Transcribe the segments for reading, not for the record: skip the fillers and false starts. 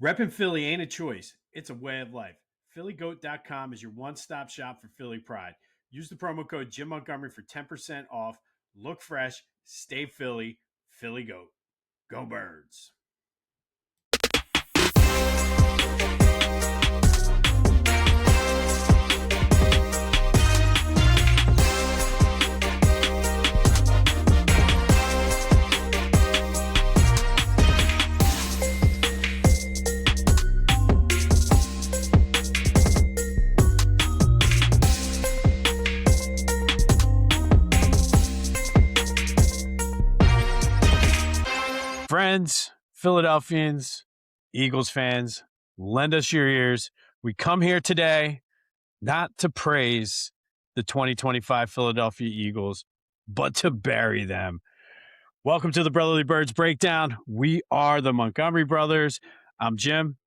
Reppin' Philly ain't a choice, it's a way of life. PhillyGoat.com is your one stop shop for Philly pride. Use the promo code Jim Montgomery for 10% off. Look fresh, stay Philly, Philly Goat. Go Birds. Friends, Philadelphians, Eagles fans, lend us your ears. We come here today not to praise the 2025 Philadelphia Eagles, but to bury them. Welcome to the Brotherly Birds Breakdown. We are the Montgomery Brothers. I'm Jim.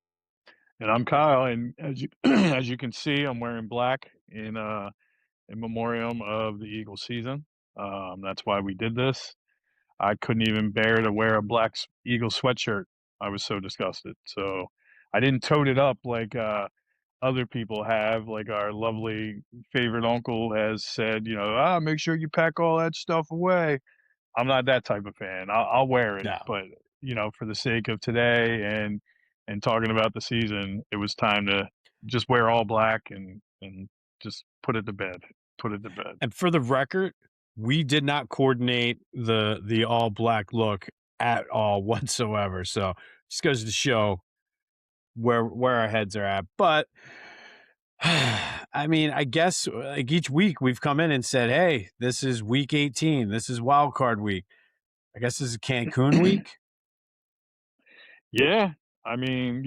And I'm Kyle. And as you as you can see, I'm wearing black in memoriam of the Eagles season. That's why we did this. I couldn't even bear to wear a black Eagles sweatshirt. I was so disgusted. So I didn't tote it up like other people have, like our lovely favorite uncle has said, make sure you pack all that stuff away. I'm not that type of fan. I'll wear it, No. but for the sake of today and talking about the season, it was time to just wear all black and just put it to bed. Put it to bed. And for the record, we did not coordinate the all black look at all whatsoever. So just goes to show where our heads are at. But I mean, I guess like each week we've come in and said, hey, this is week 18. This is wild card week. I guess this is Cancun week. Yeah. I mean,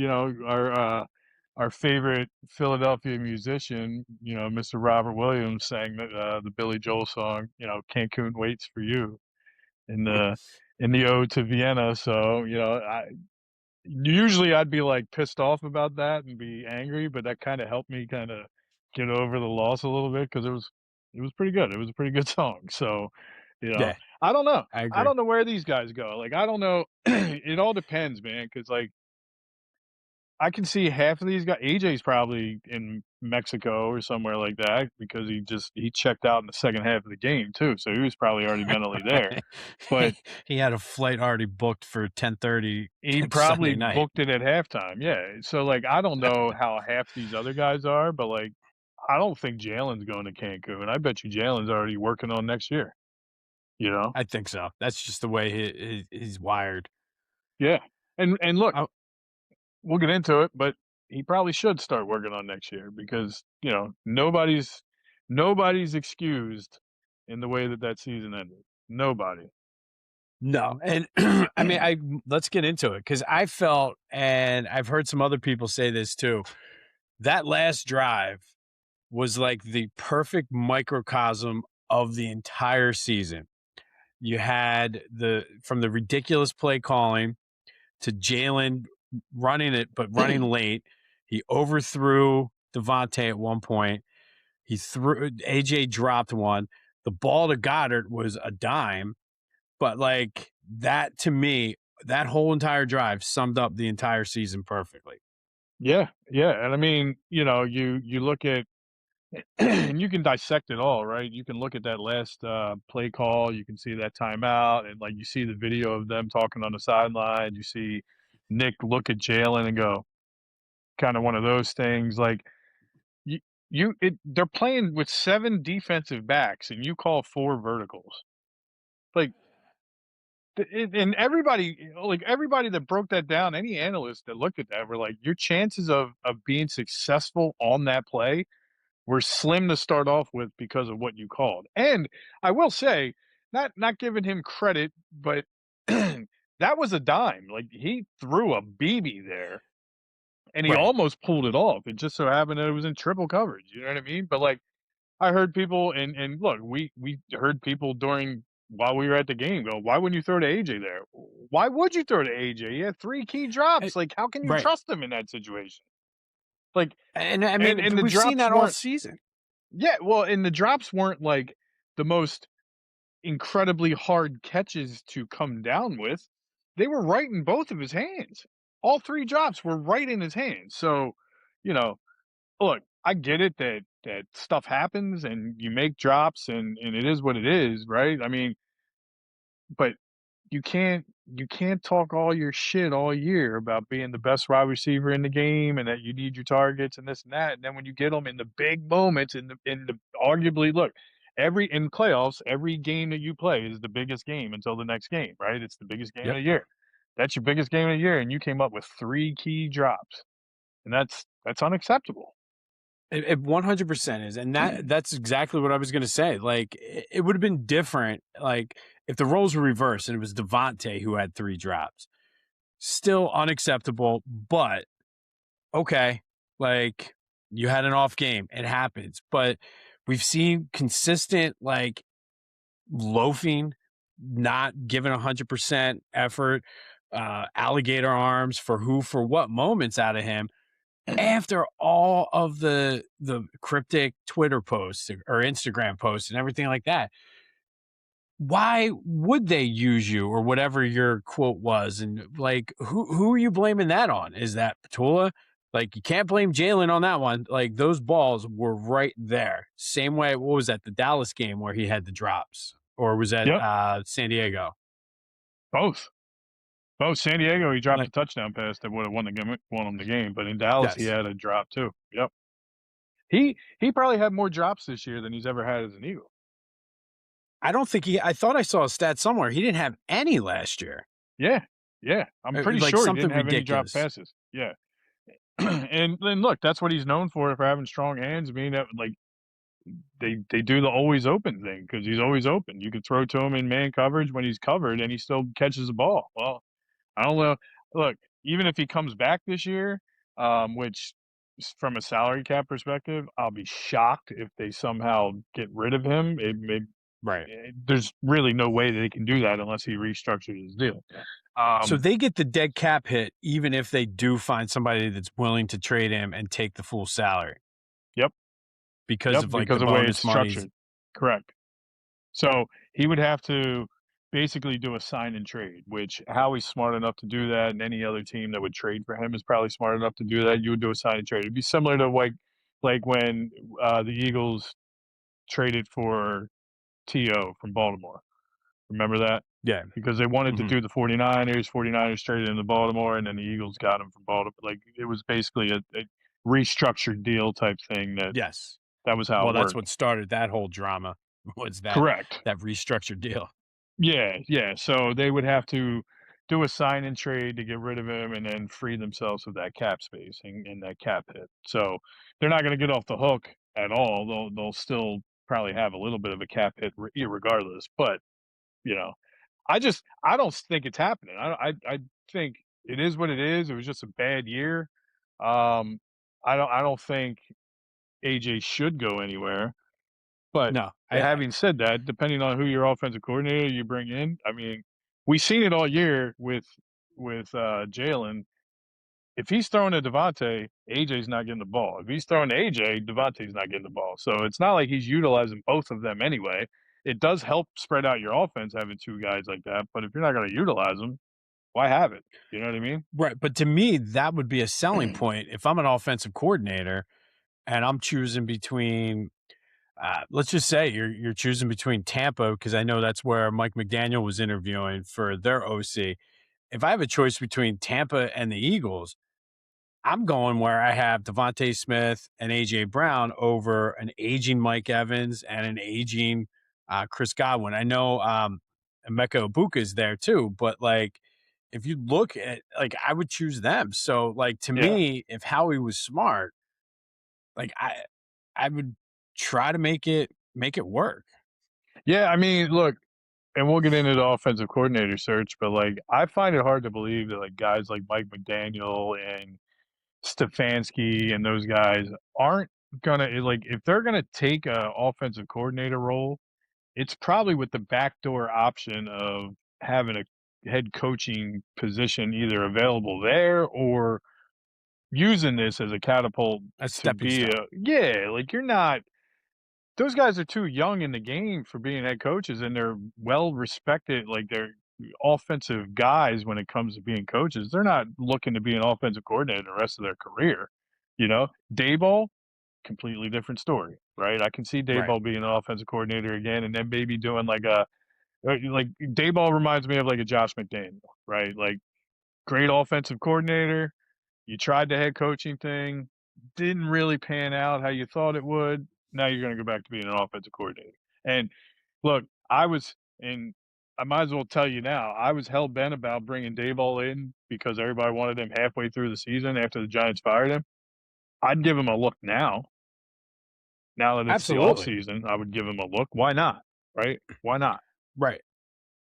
our favorite Philadelphia musician, Mr. Robert Williams sang the Billy Joel song, Cancun waits for you in the ode to Vienna. So, usually I'd be like pissed off about that and be angry, but that kind of helped me kind of get over the loss a little bit because it was pretty good. It was a pretty good song. So, Yeah, I don't know. I I agree. don't know where these guys go. Like, I don't know. It all depends, man. Because like, I can see half of these guys. AJ's probably in Mexico or somewhere like that because he checked out in the second half of the game too. So he was probably already mentally there. But he had a flight already booked for 10:30. he probably Sunday night. booked it at halftime. Yeah. So like, I don't know how half these other guys are, but like, I don't think Jalen's going to Cancun. I bet you Jalen's already working on next year. I think so. That's just the way he's wired. Yeah. And look, we'll get into it, but he probably should start working on next year because, nobody's excused in the way that season ended. Nobody. No. And I mean, let's get into it because I felt, and I've heard some other people say this too, that last drive was like the perfect microcosm of the entire season. You had from the ridiculous play calling to Jalen running it, but running late. He overthrew Devontae at one point. AJ dropped one. The ball to Goddard was a dime, but like that to me, that whole entire drive summed up the entire season perfectly. Yeah. Yeah. And I mean, you look at, and you can dissect it all, right? You can look at that last play call. You can see that timeout, and like you see the video of them talking on the sideline. You see Nick look at Jalen and go, kind of one of those things. Like they're playing with 7 defensive backs, and you call 4 verticals. Like, and everybody that broke that down, any analyst that looked at that were like, your chances of being successful on that play were slim to start off with because of what you called. And I will say, not giving him credit, but that was a dime. Like, he threw a BB there, and he almost pulled it off. It just so happened that it was in triple coverage. You know what I mean? But like, I heard people, and look, we heard people while we were at the game go, why wouldn't you throw to AJ there? Why would you throw to AJ? He had 3 key drops. Like, how can you trust him in that situation? Like, and I mean, and we've seen that all season. Yeah, well, and the drops weren't like the most incredibly hard catches to come down with. They were right in both of his hands. all 3 drops were right in his hands. So, you know, look, I get it that stuff happens and you make drops and it is what it is, right? I mean, but you can't talk all your shit all year about being the best wide receiver in the game and that you need your targets and this and that. And then when you get them in the big moments in the arguably look, every in playoffs, every game that you play is the biggest game until the next game, right? It's the biggest game of Yep. the year. That's your biggest game of the year, and you came up with 3 key drops. And that's unacceptable. It 100% is, and that's exactly what I was gonna say. Like, it would have been different, like, if the roles were reversed and it was Devontae who had 3 drops. Still unacceptable, but okay, like, you had an off game, it happens, but we've seen consistent, like, loafing, not giving 100% effort, alligator arms for who, for what moments out of him after all of the cryptic Twitter posts or Instagram posts and everything like that. Why would they use you or whatever your quote was? And like, who are you blaming that on? Is that Petula? Like, you can't blame Jalen on that one. Like, those balls were right there. Same way. What was that? The Dallas game where he had the drops, or was that Yep, San Diego? both. Both. San Diego, he dropped a Like, touchdown pass that would have won him the game, but in Dallas, he yes. had a drop too. Yep. He probably had more drops this year than he's ever had as an Eagle. I don't think I thought I saw a stat somewhere. He didn't have any last year. Yeah, yeah. I'm pretty Like, sure he something didn't have any drop ridiculous. passes. Yeah. And then look, that's what he's known for having strong hands. I mean, that, like they do the always open thing because he's always open. You could throw to him in man coverage when he's covered, and he still catches the ball. Well, I don't know. Look, even if he comes back this year, which from a salary cap perspective, I'll be shocked if they somehow get rid of him. Right. There's really no way that they can do that unless he restructures his deal. So Um, they get the dead cap hit even if they do find somebody that's willing to trade him and take the full salary yep, because yep, of, like, the because of the way it's bonus monies. structured. Correct. So he would have to basically do a sign and trade, which Howie's smart enough to do that, and any other team that would trade for him is probably smart enough to do that. You would do a sign and trade. It'd be similar to like when the Eagles traded for To from Baltimore. Remember that? Yeah. Because they wanted to Mhm. do the 49ers. 49ers traded into Baltimore, and then the Eagles got him from Baltimore. Like it was basically a restructured deal type thing. Yes. That was how it Well, that's worked. what started that whole drama was Correct. that restructured deal. Yeah, yeah. So they would have to do a sign and trade to get rid of him, and then free themselves of that cap space and that cap hit. So they're not going to get off the hook at all. They'll still probably have a little bit of a cap hit regardless. But you know, I don't think it's happening. I think it is what it is. It was just a bad year. Um, I don't think AJ should go anywhere. But No. having said that, depending on who your offensive coordinator you bring in, I mean, we've seen it all year with Jalen. If he's throwing to Devontae, AJ's not getting the ball. If he's throwing to AJ, Devontae's not getting the ball. So it's not like he's utilizing both of them anyway. It does help spread out your offense having 2 guys like that, but if you're not gonna utilize them, why have it? You know what I mean? Right, but to me, that would be a selling point if I'm an offensive coordinator and I'm choosing between let's just say you're choosing between Tampa because I know that's where Mike McDaniel was interviewing for their OC. If I have a choice between Tampa and the Eagles, I'm going where I have Devontae Smith and AJ Brown over an aging Mike Evans and an aging Chris Godwin. I know Emeka Ibuka is there too, but like if you look at like I would choose them. So like to Yeah. me, if Howie was smart, like I would try to make it work. Yeah, I mean, look, and we'll get into the offensive coordinator search, but, like, I find it hard to believe that, like, guys like Mike McDaniel and Stefanski and those guys aren't gonna like, if they're gonna take a offensive coordinator role, it's probably with the backdoor option of having a head coaching position either available there or using this as a catapult A to stepping be stone. a yeah, like, you're not those guys are too young in the game for being head coaches, and they're well respected, like, offensive guys when it comes to being coaches. They're not looking to be an offensive coordinator the rest of their career. You know, Dayball, completely different story, right? I can see Right. Dayball being an offensive coordinator again, and then maybe doing like a like Dayball reminds me of like a Josh McDaniel, right? Like great offensive coordinator. You tried the head coaching thing, didn't really pan out how you thought it would. Now you're going to go back to being an offensive coordinator. And look, and I might as well tell you now, I was hell bent about bringing Dayball in because everybody wanted him halfway through the season after the Giants fired him. I'd give him a look now. Now that it's the off Absolutely. season, I would give him a look. Why not? Right? Why not? Right.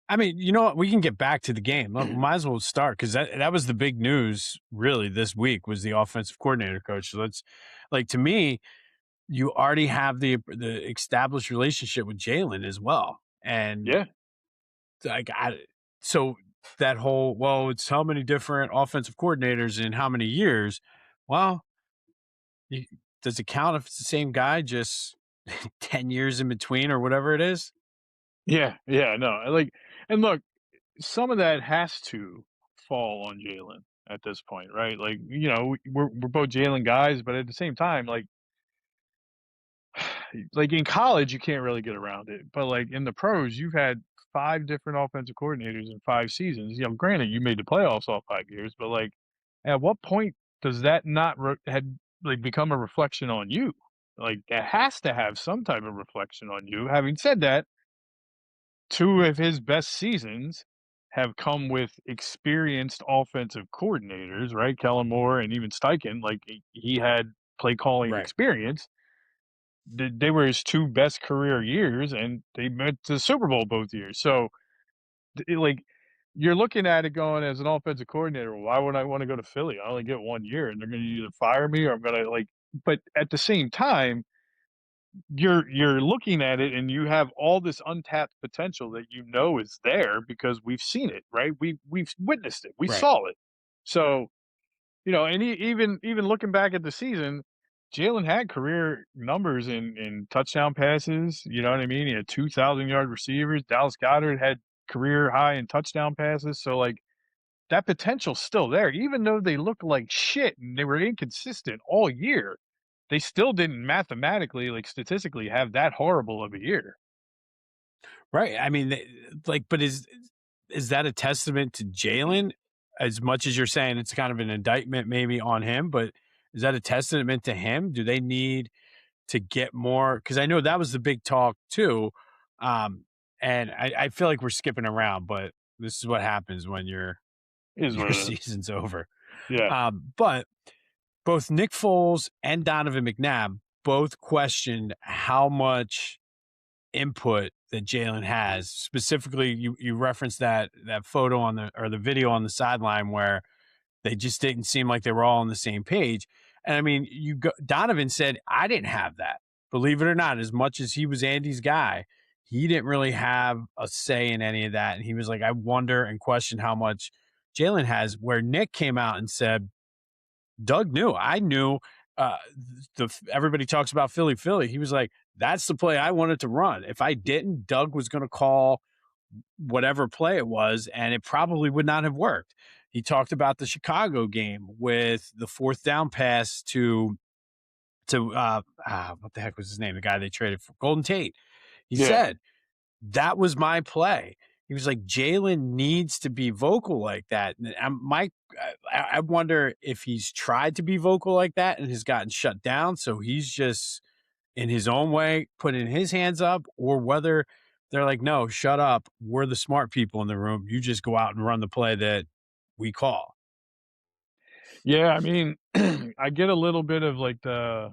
I mean, you know what? We can get back to the game. Look, might as well start because that was the big news really this week was the offensive coordinator coach. So let's like to me, you already have the established relationship with Jalen as well. And Yeah. like so that whole well, it's how many different offensive coordinators in how many years? Well, you, does it count if it's the same guy, just 10 years in between or whatever it is? Yeah. Yeah. No. And look, some of that has to fall on Jalen at this point, right? Like, we're both Jalen guys, but at the same time, like in college, you can't really get around it. But like in the pros, you've had 5 different offensive coordinators in 5 seasons. Granted, you made the playoffs all 5 years, but like, at what point does that not had like become a reflection on you? Like, it has to have some type of reflection on you. Having said that, 2 of his best seasons have come with experienced offensive coordinators, right? Kellen Moore and even Steichen, like he had play calling Right. experience. They were his 2 best career years, and they went to the Super Bowl both years. So, like, you're looking at it going as an offensive coordinator. Well, why would I want to go to Philly? I only get 1 year, and they're going to either fire me or I'm going to like. But at the same time, you're looking at it and you have all this untapped potential that is there because we've seen it, right? We've witnessed it. We Right. saw it. So, and even looking back at the season, Jalen had career numbers in touchdown passes, you know what I mean? He had 2,000-yard receivers. Dallas Goedert had career high in touchdown passes. So, like, that potential's still there. Even though they looked like shit and they were inconsistent all year, they still didn't mathematically, like, statistically have that horrible of a year. Right. I mean, like, but is that a testament to Jalen? As much as you're saying it's kind of an indictment maybe on him, but is that a testament to him? Do they need to get more? Because I know that was the big talk too. Um, and I feel like we're skipping around, but this is what happens when Is what your it is. season's over. Yeah. But both Nick Foles and Donovan McNabb both questioned how much input that Jalen has. Specifically, you referenced that photo on the video on the sideline where they just didn't seem like they were all on the same page. And I mean, Donovan said, I didn't have that. Believe it or not, as much as he was Andy's guy, he didn't really have a say in any of that. And he was like, I wonder and question how much Jalen has. Where Nick came out and said, Doug knew. I knew. Uh, everybody talks about Philly, Philly. He was like, "That's the play I wanted to run. If I didn't, Doug was going to call whatever play it was, and it probably would not have worked." He talked about the Chicago game with the fourth down pass to what the heck was his name? The guy they traded for Golden Tate. He Yeah. said that was my play. He was like, Jalen needs to be vocal like that. And I wonder if he's tried to be vocal like that and has gotten shut down. So he's just in his own way putting his hands up, or whether they're like, no, shut up. We're the smart people in the room. You just go out and run the play that we call. Yeah, I mean, I get a little bit of, like, the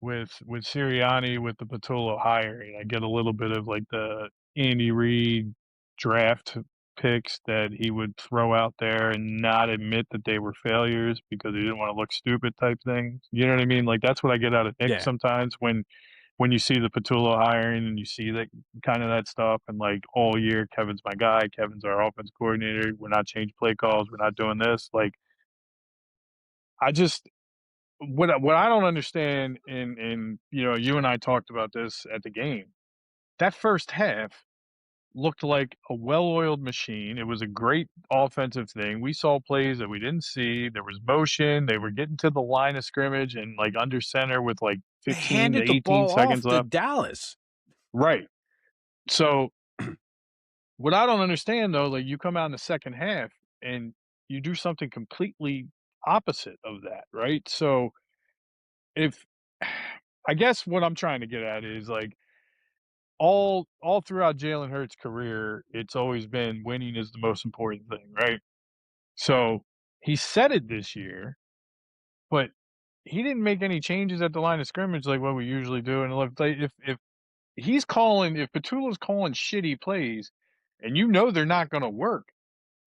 with Sirianni, with the Patullo hiring, I get a little bit of, like, the Andy Reid draft picks that he would throw out there and not admit that they were failures because he didn't wanna look stupid type thing. You know what I mean? Like, that's what I get out of Nick Yeah. sometimes when you see the Patullo hiring and you see that kind of that stuff, and, like, all year, "Kevin's my guy, Kevin's our offense coordinator, we're not changing play calls, we're not doing this," like, I just what I don't understand, and you and I talked about this at the game. That first half, looked like a well-oiled machine. It was a great offensive thing. We saw plays that we didn't see. There was motion. They were getting to the line of scrimmage and like under center with like They 15 to handed the 18 ball seconds off to left. Dallas. Right. So what I don't understand though, like you come out in the second half and you do something completely opposite of that, right? So if I guess what I'm trying to get at is like all throughout Jalen Hurts' career, it's always been winning is the most important thing, right? So he said it this year, but he didn't make any changes at the line of scrimmage like what we usually do. And if he's calling, if Petula's calling shitty plays, and you know they're not going to work,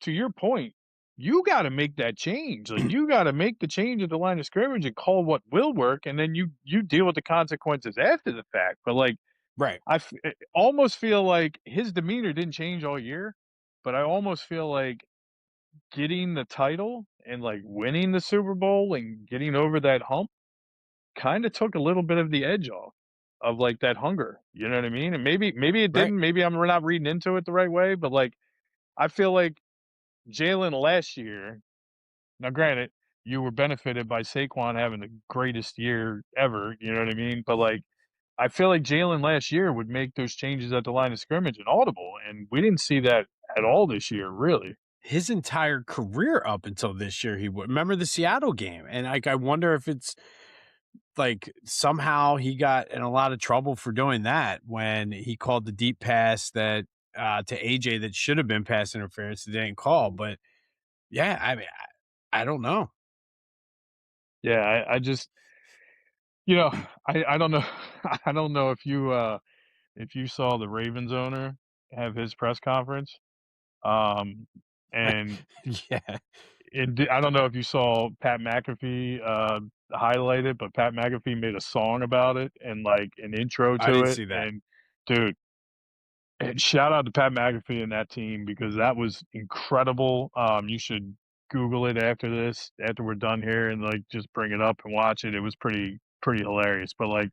to your point, you got to make that change. Like you got to make the change at the line of scrimmage and call what will work, and then you deal with the consequences after the fact. But like Right. almost feel like his demeanor didn't change all year, but I almost feel like getting the title and like winning the Super Bowl and getting over that hump kind of took a little bit of the edge off of like that hunger. You know what I mean? And maybe it Right. didn't. Maybe I'm not reading into it the right way, but like I feel like Jalen last year. Now, granted, you were benefited by Saquon having the greatest year ever. You know what I mean? But like I feel like Jalen last year would make those changes at the line of scrimmage and audible, and we didn't see that at all this year, really. His entire career up until this year, he would remember the Seattle game. And like, I wonder if it's like somehow he got in a lot of trouble for doing that when he called the deep pass that to AJ that should have been pass interference that they didn't call. But yeah, I mean, I don't know. Yeah, I just, you know, I don't know, I don't know if you saw the Ravens owner have his press conference, um, and Yeah, I don't know if you saw Pat McAfee highlight it, but Pat McAfee made a song about it and like an intro I to didn't it, see that. and dude, and shout out to Pat McAfee and that team because that was incredible. You should Google it after this, after we're done here, and like just bring it up and watch it. It was pretty hilarious. But like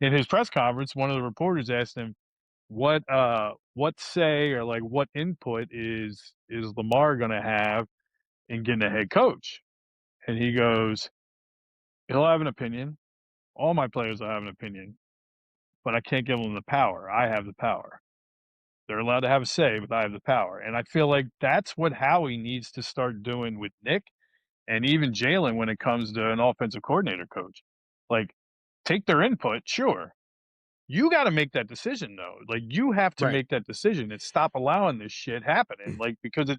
in his press conference, one of the reporters asked him what say or like what input is Lamar gonna have in getting a head coach? And he goes, he'll have an opinion. All my players will have an opinion, but I can't give them the power. I have the power. They're allowed to have a say, but I have the power. And I feel like that's what Howie needs to start doing with Nick and even Jalen when it comes to an offensive coordinator coach. Like, take their input, sure. You got to make that decision though. Like, you have to Right. make that decision and stop allowing this shit happening. Like, because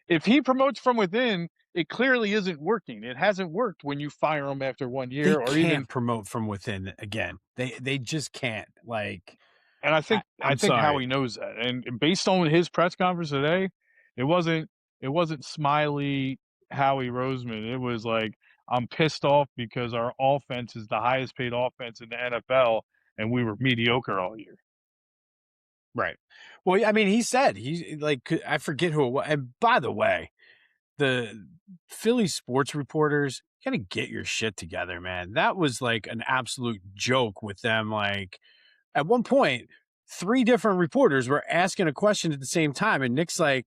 if he promotes from within, it clearly isn't working. It hasn't worked when you fire him after 1 year They or even. can't promote from within again. They just can't. Like, And I I'm think sorry. Howie knows that, and based on his press conference today, it wasn't it wasn't smiley Howie Roseman. It was like, "I'm pissed off because our offense is the highest paid offense in the NFL, and we were mediocre all year." Right. Well, yeah, I mean, he said he like I forget who it was. And by the way, the Philly sports reporters gotta get your shit together, man. That was like an absolute joke with them. Like at one point, three different reporters were asking a question at the same time, and Nick's like,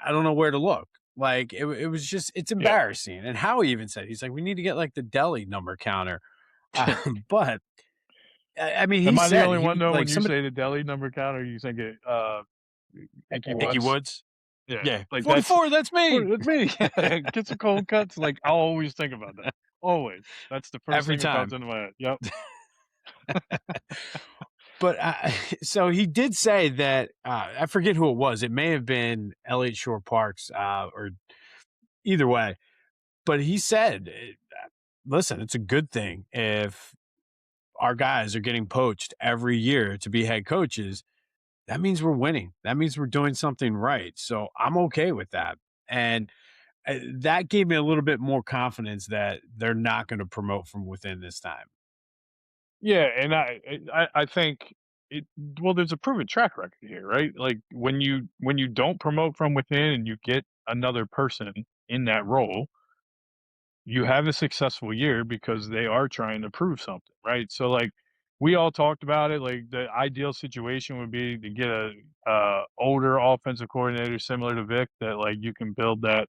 I don't know where to look. Like it was just it's Yeah. embarrassing. And Howie even said he's like, we need to get like the deli number counter. But I mean, he Am I the said only he one though like when you somebody say the deli number counter, you think it, Ickey Icky Woods? Woods. Yeah, Yeah, like that's 44. That's me. that's me. Get some cold cuts. Like I'll always think about that. Always. That's the first Every thing that comes time. into my head. Yep. But so he did say that I forget who it was. It may have been Elliott Shore Parks or either way. But he said, listen, it's a good thing if our guys are getting poached every year to be head coaches. That means we're winning. That means we're doing something right. So I'm okay with that. And that gave me a little bit more confidence that they're not going to promote from within this time. Yeah, and I think it well, there's a proven track record here, right? Like when you don't promote from within and you get another person in that role, you have a successful year because they are trying to prove something, right? So like we all talked about it. Like the ideal situation would be to get a older offensive coordinator similar to Vic that like you can build that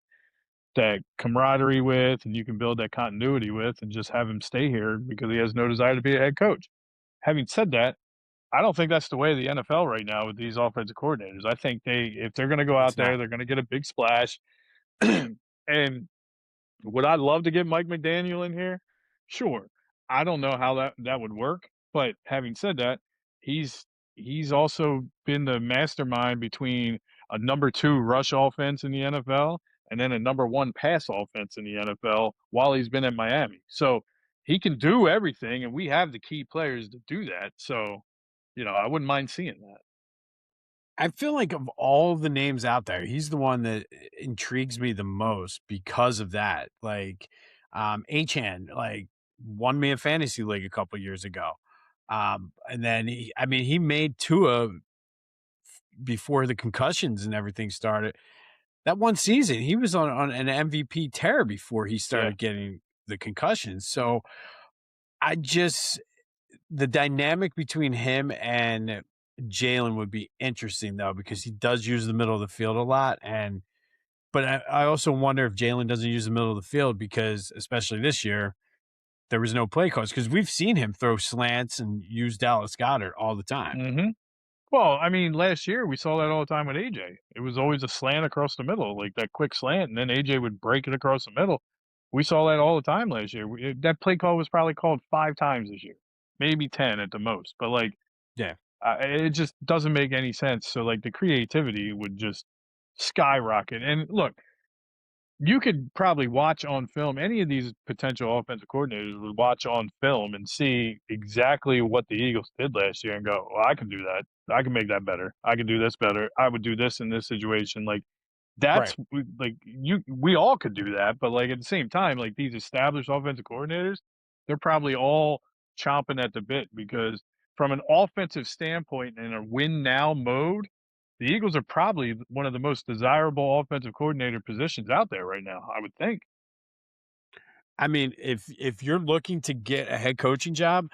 camaraderie with and you can build that continuity with and just have him stay here because he has no desire to be a head coach. Having said that, I don't think that's the way of the NFL right now with these offensive coordinators. I think if they're going to go out It's there, not. they're going to get a big splash. And would I love to get Mike McDaniel in here? Sure. I don't know how that would work, but having said that, he's he's also been the mastermind between a number 2 rush offense in the NFL and then a number 1 pass offense in the NFL while he's been at Miami. So, he can do everything and we have the key players to do that. So, I wouldn't mind seeing that. I feel like of all the names out there, he's the one that intrigues me the most because of that. Like, Achan, like, won me a fantasy league a couple years ago. And then he made Tua before the concussions and everything started. That one season, he was on an MVP tear before he Yeah. started getting the concussions. So I just the dynamic between him and Jalen would be interesting though, because he does use the middle of the field a lot. But I also wonder if Jalen doesn't use the middle of the field because, especially this year, there was no play calls because we've seen him throw slants and use Dallas Goddard all the time. Mhm. Well, I mean, last year we saw that all the time with AJ. It was always a slant across the middle, like that quick slant, and then AJ would break it across the middle. We saw that all the time last year. That play call was probably called 5 times this year, maybe 10 at the most. But like, Yeah. it just doesn't make any sense. So like, the creativity would just skyrocket. And look, you could probably watch on film any of these potential offensive coordinators would watch on film and see exactly what the Eagles did last year and go, "Well, I can do that. I can make that better. I can do this better. I would do this in this situation." Like Right. like we all could do that, but like at the same time, like these established offensive coordinators, they're probably all chomping at the bit because from an offensive standpoint in a win now mode, the Eagles are probably one of the most desirable offensive coordinator positions out there right now, I would think. If you're looking to get a head coaching job,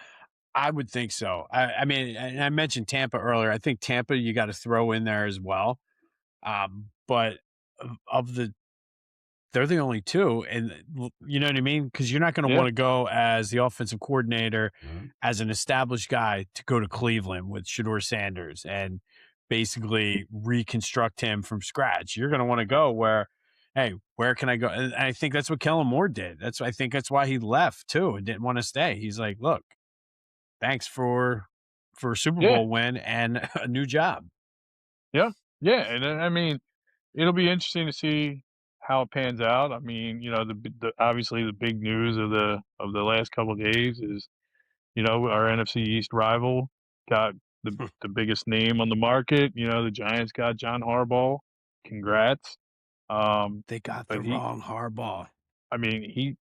I would think so. And I mentioned Tampa earlier. I think Tampa you got to throw in there as well. But of the they're the only 2, and you know what I mean? Because you're not gonna Yeah, wanna go as the offensive coordinator, as an established guy to go to Cleveland with Shedeur Sanders and basically reconstruct him from scratch. You're gonna wanna go where, "Hey, where can I go?" And I think that's what Kellen Moore did. I think that's why he left too and didn't wanna stay. He's like, "Look, thanks for a Super yeah, Bowl win and a new job." yeah, yeah, and I mean, it'll be interesting to see how it pans out. I mean, the obviously the big news of the last couple of days is, our NFC East rival got the biggest name on the market. The Giants got John Harbaugh. Congrats. Um, They got but the wrong Harbaugh. I mean,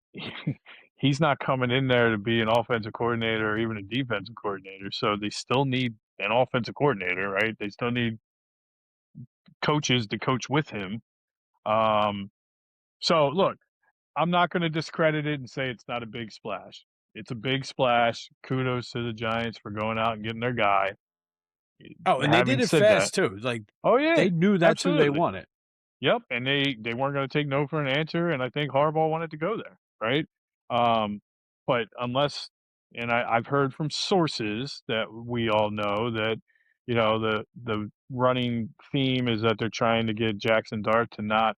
he's not coming in there to be an offensive coordinator or even a defensive coordinator. So they still need an offensive coordinator, right? They still need coaches to coach with him. Um, so look, I'm not going to discredit it and say it's not a big splash. It's a big splash. Kudos to the Giants for going out and getting their guy. Oh, and they did Having it said that, fast too. Like, oh yeah, they knew that's who they absolutely. wanted. Yep, and they weren't gonna take no for an answer, and I think Harbaugh wanted to go there, right? Um, but unless and I've heard from sources that we all know that, the running theme is that they're trying to get Jackson Dart to not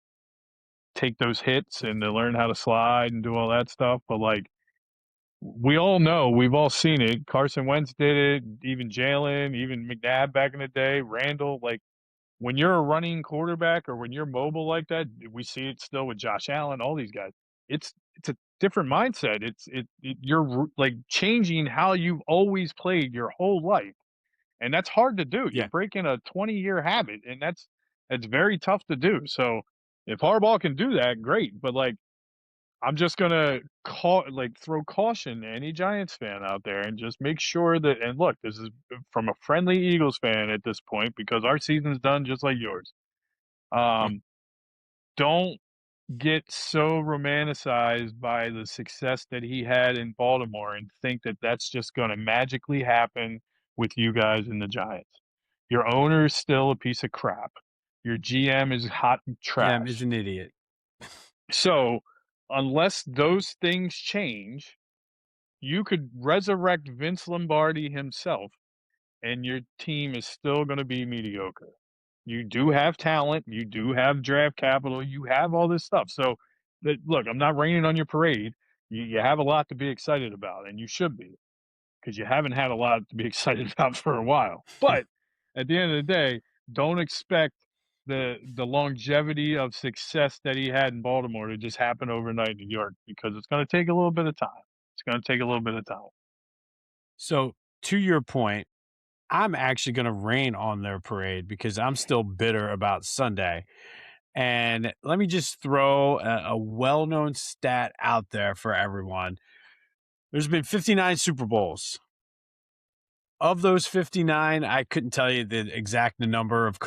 take those hits and to learn how to slide and do all that stuff, but, like, we all know, we've all seen it. Carson Wentz did it, even Jalen, even McNabb back in the day, Randall, like, when you're a running quarterback or when you're mobile like that, we see it still with Josh Allen, all these guys. It's a different mindset. You're like changing how you've always played your whole life, and that's hard to do. You're Yeah. breaking a 20-year habit, and that's very tough to do. So if Harbaugh can do that, great. But like, I'm just gonna throw caution to any Giants fan out there and just make sure that. And look, this is from a friendly Eagles fan at this point because our season's done just like yours. Mm. Um, don't get so romanticized by the success that he had in Baltimore and think that that's just going to magically happen with you guys in the Giants. Your owner is still a piece of crap. Your GM is hot GM is trash. an idiot. So, unless those things change, you could resurrect Vince Lombardi himself, and your team is still going to be mediocre. You do have talent, you do have draft capital, you have all this stuff. So, look, I'm not raining on your parade. You have a lot to be excited about, and you should be because you haven't had a lot to be excited about for a while. But at the end of the day, don't expect the longevity of success that he had in Baltimore to just happen overnight in New York because it's going to take a little bit of time. It's going to take a little bit of time. So, to your point, I'm actually going to rain on their parade because I'm still bitter about Sunday. And let me just throw a well known stat out there for everyone. There's been 59 Super Bowls. Of those 59, I couldn't tell you the exact number of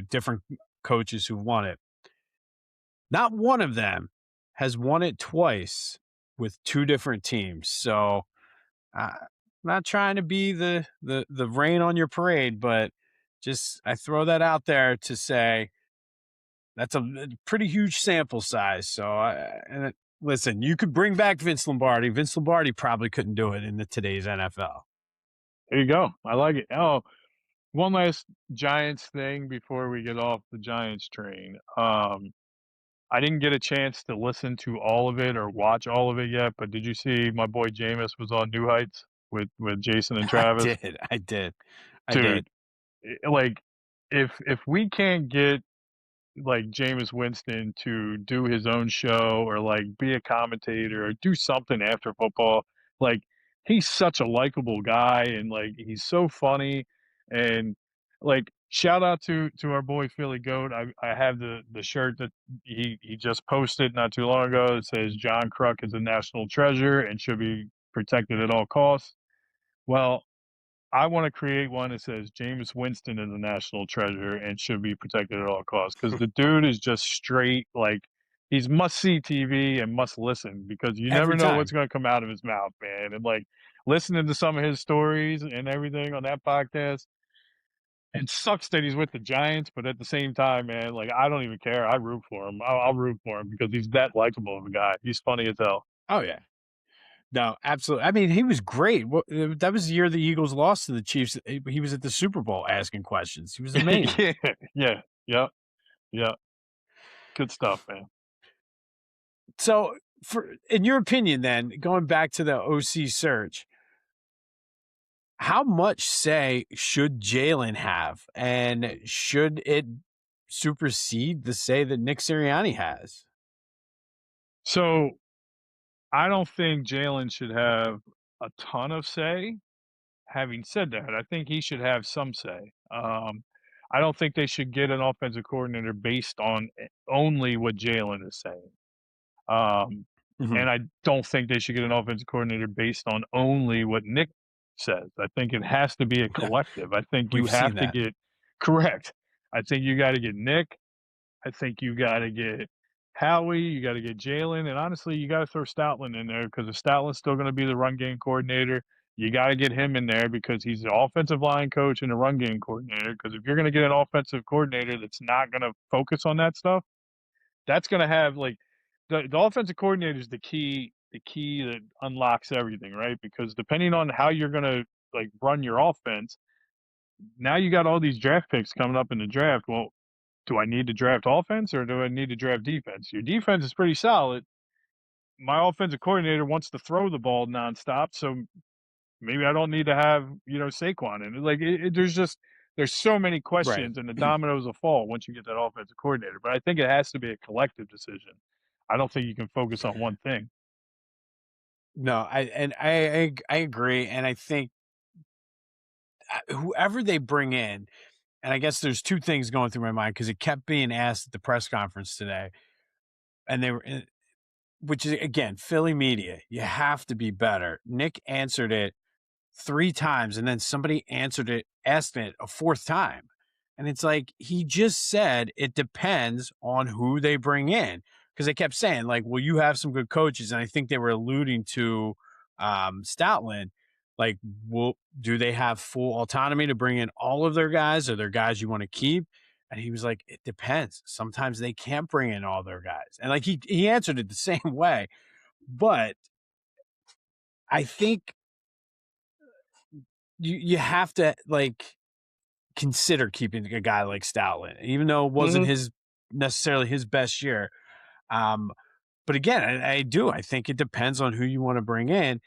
different coaches who won it. Not one of them has won it twice with two different teams. So, I'm not trying to be the rain on your parade, but just I throw that out there to say that's a pretty huge sample size. So, listen, you could bring back Vince Lombardi. Vince Lombardi probably couldn't do it in today's NFL. There you go. I like it. Oh, one last Giants thing before we get off the Giants train. I didn't get a chance to listen to all of it or watch all of it yet, but did you see my boy Jameis was on New Heights with Jason and I Travis? did. I did. I Dude, did. like if we can't get like Jameis Winston to do his own show or like be a commentator or do something after football. Like he's such a likable guy and like he's so funny and like shout out to our boy Philly Goat. I have the shirt that he just posted not too long ago. It says John Kruk is a national treasure and should be protected at all costs. Well, I want to create one that says Jameis Winston is a national treasure and should be protected at all costs because the dude is just straight like he's must see TV and must listen because you never Every know what's time. going to come out of his mouth, man. And like listening to some of his stories and everything on that podcast, it sucks that he's with the Giants, but at the same time, man, like I don't even care. I root for him. I'll root for him because he's that likable of a guy. He's funny as hell. Oh, yeah. No, absolutely. I mean, he was great. That was the year the Eagles lost to the Chiefs. He was at the Super Bowl asking questions. He was amazing. Yeah, yeah, yeah, yeah. Good stuff, man. So, in your opinion, then going back to the OC search, how much say should Jalen have, and should it supersede the say that Nick Sirianni has? So I don't think Jalen should have a ton of say. Having said that, I think he should have some say. I don't think they should get an offensive coordinator based on only what Jalen is saying. Um, Mhm. and I don't think they should get an offensive coordinator based on only what Nick says. I think it has to be a collective. I think you We've have seen to that. get correct. I think you got to get Nick. I think you gotta get Howie, you gotta get Jalen, and honestly, you gotta throw Stoutland in there because if Stoutland's still gonna be the run game coordinator, you gotta get him in there because he's the offensive line coach and the run game coordinator. Because if you're gonna get an offensive coordinator that's not gonna focus on that stuff, that's gonna have like the offensive coordinator is the key that unlocks everything, right? Because depending on how you're gonna like run your offense, now you got all these draft picks coming up in the draft. Well, do I need to draft offense or do I need to draft defense? Your defense is pretty solid. My offensive coordinator wants to throw the ball nonstop, so maybe I don't need to have Saquon. And like there's so many Right. questions, and the dominoes will fall once you get that offensive coordinator. But I think it has to be a collective decision. I don't think you can focus on one thing. No, I agree, and I think whoever they bring in, and I guess there's two things going through my mind because it kept being asked at the press conference today, and which is again Philly media. You have to be better. Nick answered it three times, and then somebody asked it a fourth time, and it's like he just said it depends on who they bring in because they kept saying like, "Well, you have some good coaches," and I think they were alluding to Stoutland. Like, well, do they have full autonomy to bring in all of their guys, or their guys you want to keep? And he was like, "It depends. Sometimes they can't bring in all their guys." And like he answered it the same way, but I think you have to like consider keeping a guy like Stoutland, even though it wasn't Mhm. his necessarily his best year. Um, but again, I do. I think it depends on who you want to bring in.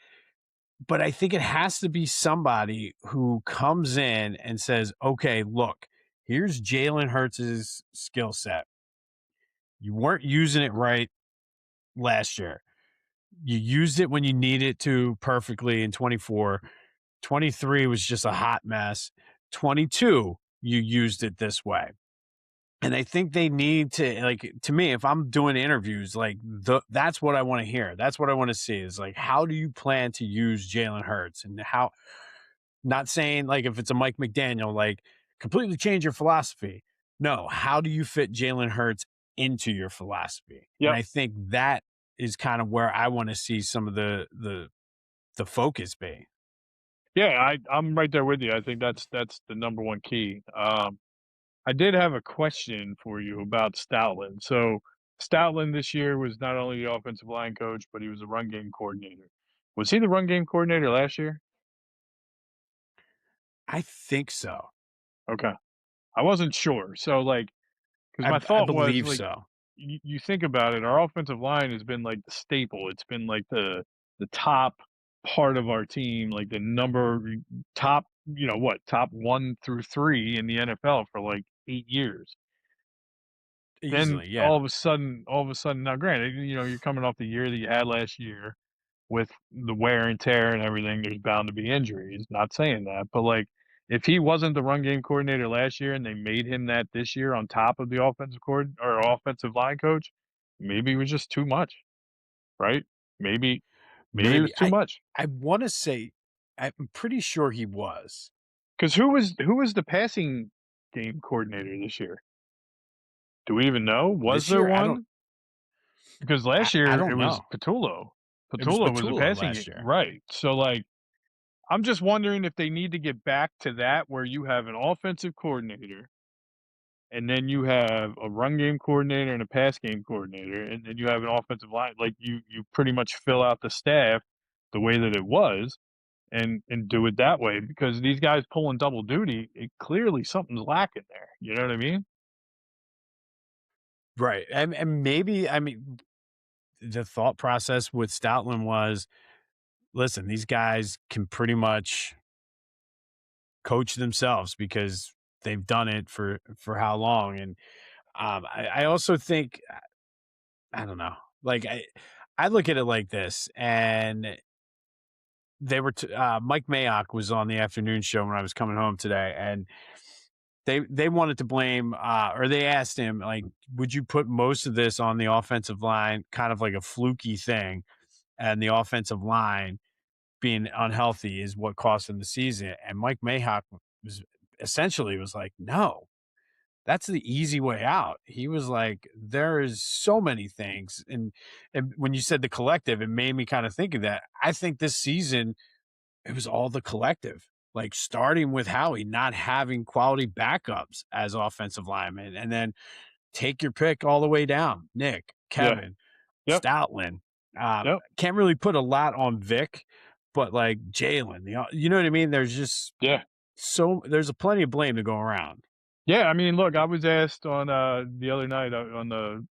But I think it has to be somebody who comes in and says, okay, look, here's Jalen Hurts' skill set. You weren't using it right last year. You used it when you needed to perfectly in 24. 23 was just a hot mess. 22, you used it this way. And I think they need to like to me, if I'm doing interviews, like that's what I want to hear. That's what I want to see is like how do you plan to use Jalen Hurts and how not saying like if it's a Mike McDaniel, like completely change your philosophy. No, how do you fit Jalen Hurts into your philosophy? And Yep. I think that is kind of where I want to see some of the focus be. Yeah, I'm right there with you. I think that's the number one key. I did have a question for you about Stoutland. So Stoutland this year was not only the offensive line coach, but he was a run game coordinator. Was he the run game coordinator last year? I think so. Okay. I wasn't sure. So like, because my I thought was believe like, so. you think about it, our offensive line has been like the staple. It's been like the top part of our team, like the number top, top 1 through 3 in the NFL for like 8 years. Then Easily, yeah. all of a sudden, now granted, you're coming off the year that you had last year with the wear and tear and everything, there's bound to be injuries. Not saying that, but like if he wasn't the run game coordinator last year and they made him that this year on top of the offensive line coach, maybe it was just too much, right? Maybe it was Maybe too much. I wanna say I'm pretty sure he was. Because who was the passing game coordinator this year? Do we even know? Was This there year, one? Because last I year don't it was know. Patullo. It was Patullo was the Petula passing last game, year. right? So like I'm just wondering if they need to get back to that where you have an offensive coordinator and then you have a run game coordinator and a pass game coordinator, and then you have an offensive line. Like you pretty much fill out the staff the way that it was and do it that way because these guys pulling double duty, clearly something's lacking there. You know what I mean? Right, and maybe I mean, the thought process with Stoutland was, listen, these guys can pretty much coach themselves because they've done it for how long, and, I also think I don't know, like, I look at it like this, and they were Mike Mayock was on the afternoon show when I was coming home today, and they wanted to blame, or they asked him, like, "Would you put most of this on the offensive line, kind of like a fluky thing, and the offensive line being unhealthy is what cost them the season?" And Mike Mayock was essentially was like, "No, that's the easy way out." He was like, "There is so many things," and when you said the collective, it made me kind of think of that. I think this season it was all the collective, like starting with Howie not having quality backups as offensive linemen, and then take your pick all the way down. Nick, Yeah. Kevin, Yep. Stoutland. Yep. Can't really put a lot on Vic, but like Jalen, you know what I mean? There's just Yeah. there's a plenty of blame to go around. Yeah. I mean, look, I was asked on the other night on the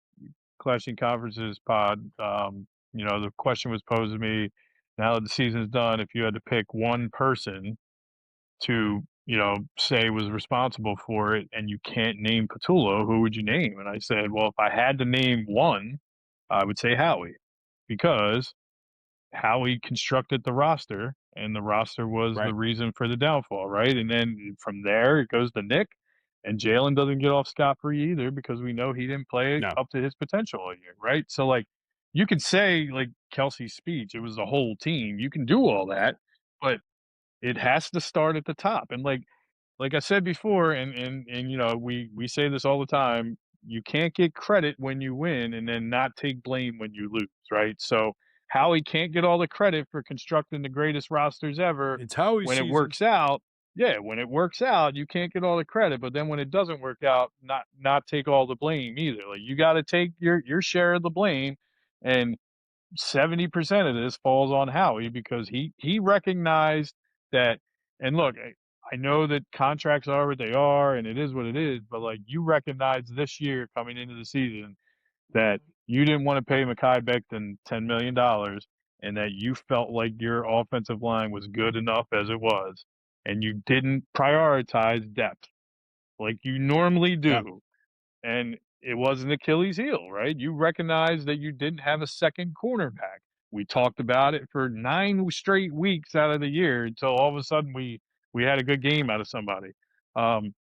Clashing Conferences pod. The question was posed to me. Now that the season's done, if you had to pick one person to, say was responsible for it, and you can't name Patullo, who would you name? And I said, well, if I had to name one, I would say Howie, because how he constructed the roster, and the roster was the Right. reason for the downfall, right? And then from there, it goes to Nick, and Jalen doesn't get off scot free either because we know he didn't play No. up to his potential all year, right? So, like, you could say, like Kelsey's speech, it was the whole team. You can do all that, but it has to start at the top. And like I said before, and we say this all the time. you can't get credit when you win and then not take blame when you lose, right? So Howie can't get all the credit for constructing the greatest rosters ever It's Howie when it season. works out. Yeah, when it works out, you can't get all the credit, but then when it doesn't work out, not take all the blame either. Like you got to take your share of the blame, and 70% of this falls on Howie because he recognized that. And look, I know that contracts are what they are and it is what it is, but like you recognize this year coming into the season that you didn't want to pay Mekhi Becton $10 million and that you felt like your offensive line was good enough as it was, and you didn't prioritize depth like you normally Yep. do. And it was an Achilles heel, right? You recognize that you didn't have a second cornerback. We talked about it for 9 straight weeks out of the year until all of a sudden we had a good game out of somebody. Um,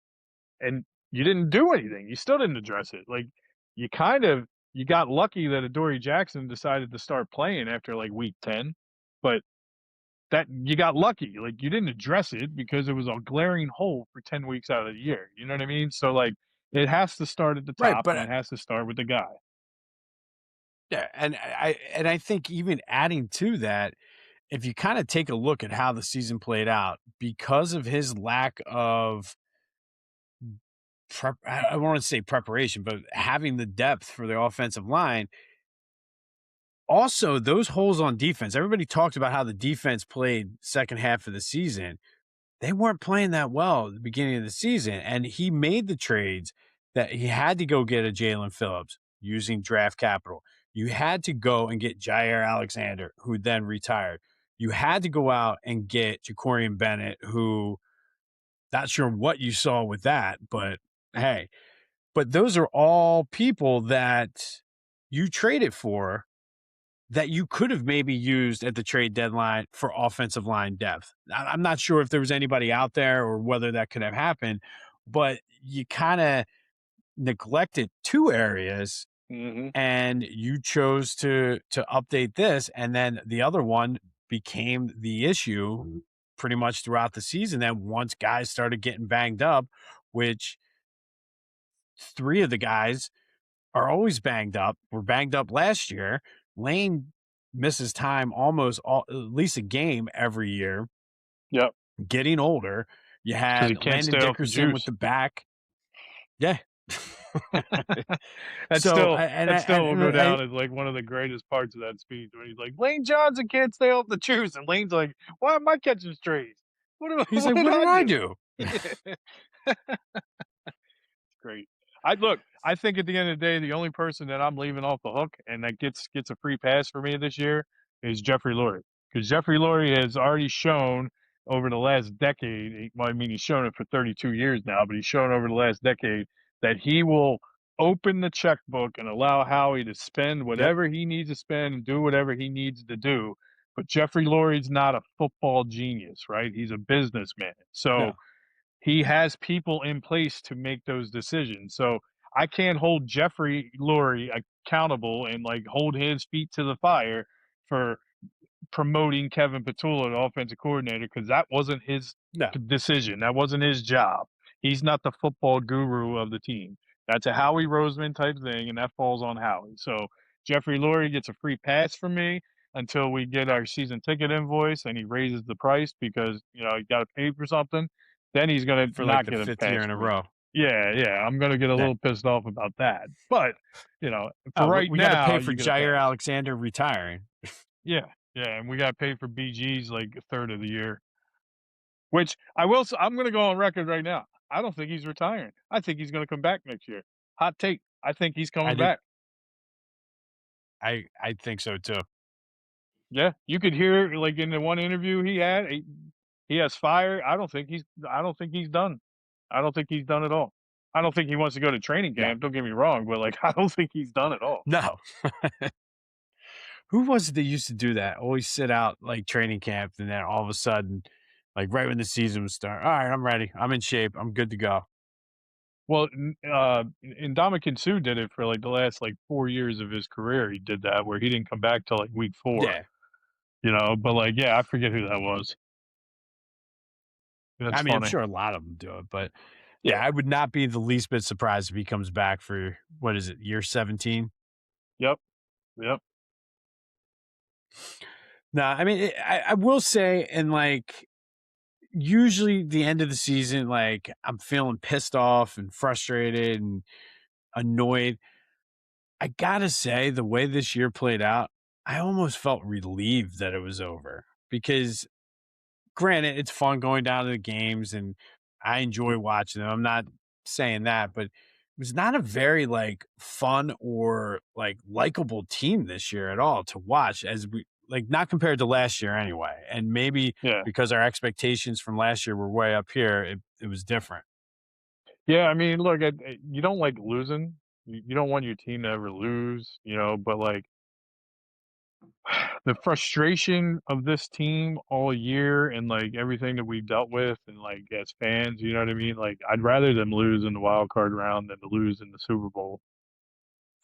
and you didn't do anything. You still didn't address it. Like you kind of you got lucky that Adoree Jackson decided to start playing after like week 10, but that you got lucky. Like you didn't address it because it was a glaring hole for 10 weeks out of the year. You know what I mean? So like it has to start at the Right, top but and it has to start with the guy. yeah, and I think even adding to that, if you kind of take a look at how the season played out, because of his lack of I want to say preparation, but having the depth for the offensive line. Also, those holes on defense. Everybody talked about how the defense played second half of the season. They weren't playing that well at the beginning of the season, and he made the trades that he had to go get a Jalen Phillips using draft capital. You had to go and get Jair Alexander, who then retired. You had to go out and get Jacorian Bennett, who not sure what you saw with that, but hey. But those are all people that you traded for that you could have maybe used at the trade deadline for offensive line depth. I'm not sure if there was anybody out there or whether that could have happened, but you kind of neglected two areas Mhm. and you chose to update this, and then the other one became the issue pretty much throughout the season. Then once guys started getting banged up, which three of the guys are always banged up. Were banged up last year. Lane misses time almost at least a game every year. Yep. Getting older. You Because he had can't Landon stay off the Dickerson with juice. the back. Yeah. That so still I- and that I still will and go I down as like one of the greatest parts of that speech when he's like, Lane Johnson can't stay off the juice, and Lane's like, why am I catching strays? he's What like, did what did I I do? do? Yeah. Great. I look, I think at the end of the day, the only person that I'm leaving off the hook and that gets a free pass for me this year is Jeffrey Lurie. Because Jeffrey Lurie has already shown over the last decade, well, I mean, he's shown it for 32 years now, but he's shown over the last decade that he will open the checkbook and allow Howie to spend Yep. whatever he needs to spend and do whatever he needs to do. But Jeffrey Lurie's not a football genius, right? He's a businessman. So No. he has people in place to make those decisions. So I can't hold Jeffrey Lurie accountable and like hold his feet to the fire for promoting Kevin Petula to offensive coordinator because that wasn't his No. decision. That wasn't his job. He's not the football guru of the team. That's a Howie Roseman type thing, and that falls on Howie. So Jeffrey Lurie gets a free pass from me until we get our season ticket invoice and he raises the price because he got to pay for something. Then he's gonna For like not the get a fifth year pass in a from me. row. Yeah, yeah, I'm gonna get a Yeah. little pissed off about that. But you know, for Oh, right we got to now, pay for you get a Jair pass. Alexander retiring. Yeah, yeah, and we got paid for BG's like a third of the year, which I will. I'm going to go on record right now. I don't think he's retiring. I think he's going to come back next year. Hot take. I think he's I coming do. back. I think so too. Yeah, you could hear like in the one interview he had. He has fire. I don't think he's. I don't think he's done. I don't think he's done at all. I don't think he wants to go to training No. camp. Don't get me wrong, but like I don't think he's done at all. No. Who was it that used to do that? Always sit out like training camp, and then all of a sudden, like right when the season was starting, all right, I'm ready. I'm in shape. I'm good to go. Well, Ndamukong Suh did it for like the last like 4 years of his career. He did that where he didn't come back till like week 4. Yeah. But like, yeah, I forget who that was. That's I mean, I'm funny. sure a lot of them do it, but Yeah, I would not be the least bit surprised if he comes back for what is it, year 17? Yep, yep. No, I mean, I will say, and like usually the end of the season, like I'm feeling pissed off and frustrated and annoyed. I gotta say, the way this year played out, I almost felt relieved that it was over because granted, it's fun going down to the games and I enjoy watching them. I'm not saying that, but it was not a very like fun or like likable team this year at all to watch as we like not compared to last year anyway. And maybe Yeah. because our expectations from last year were way up here, it was different. Yeah, I mean, look, you don't like losing. You don't want your team to ever lose, but like the frustration of this team all year and like everything that we've dealt with and like as fans, you know what I mean? Like I'd rather them lose in the wild card round than to lose in the Super Bowl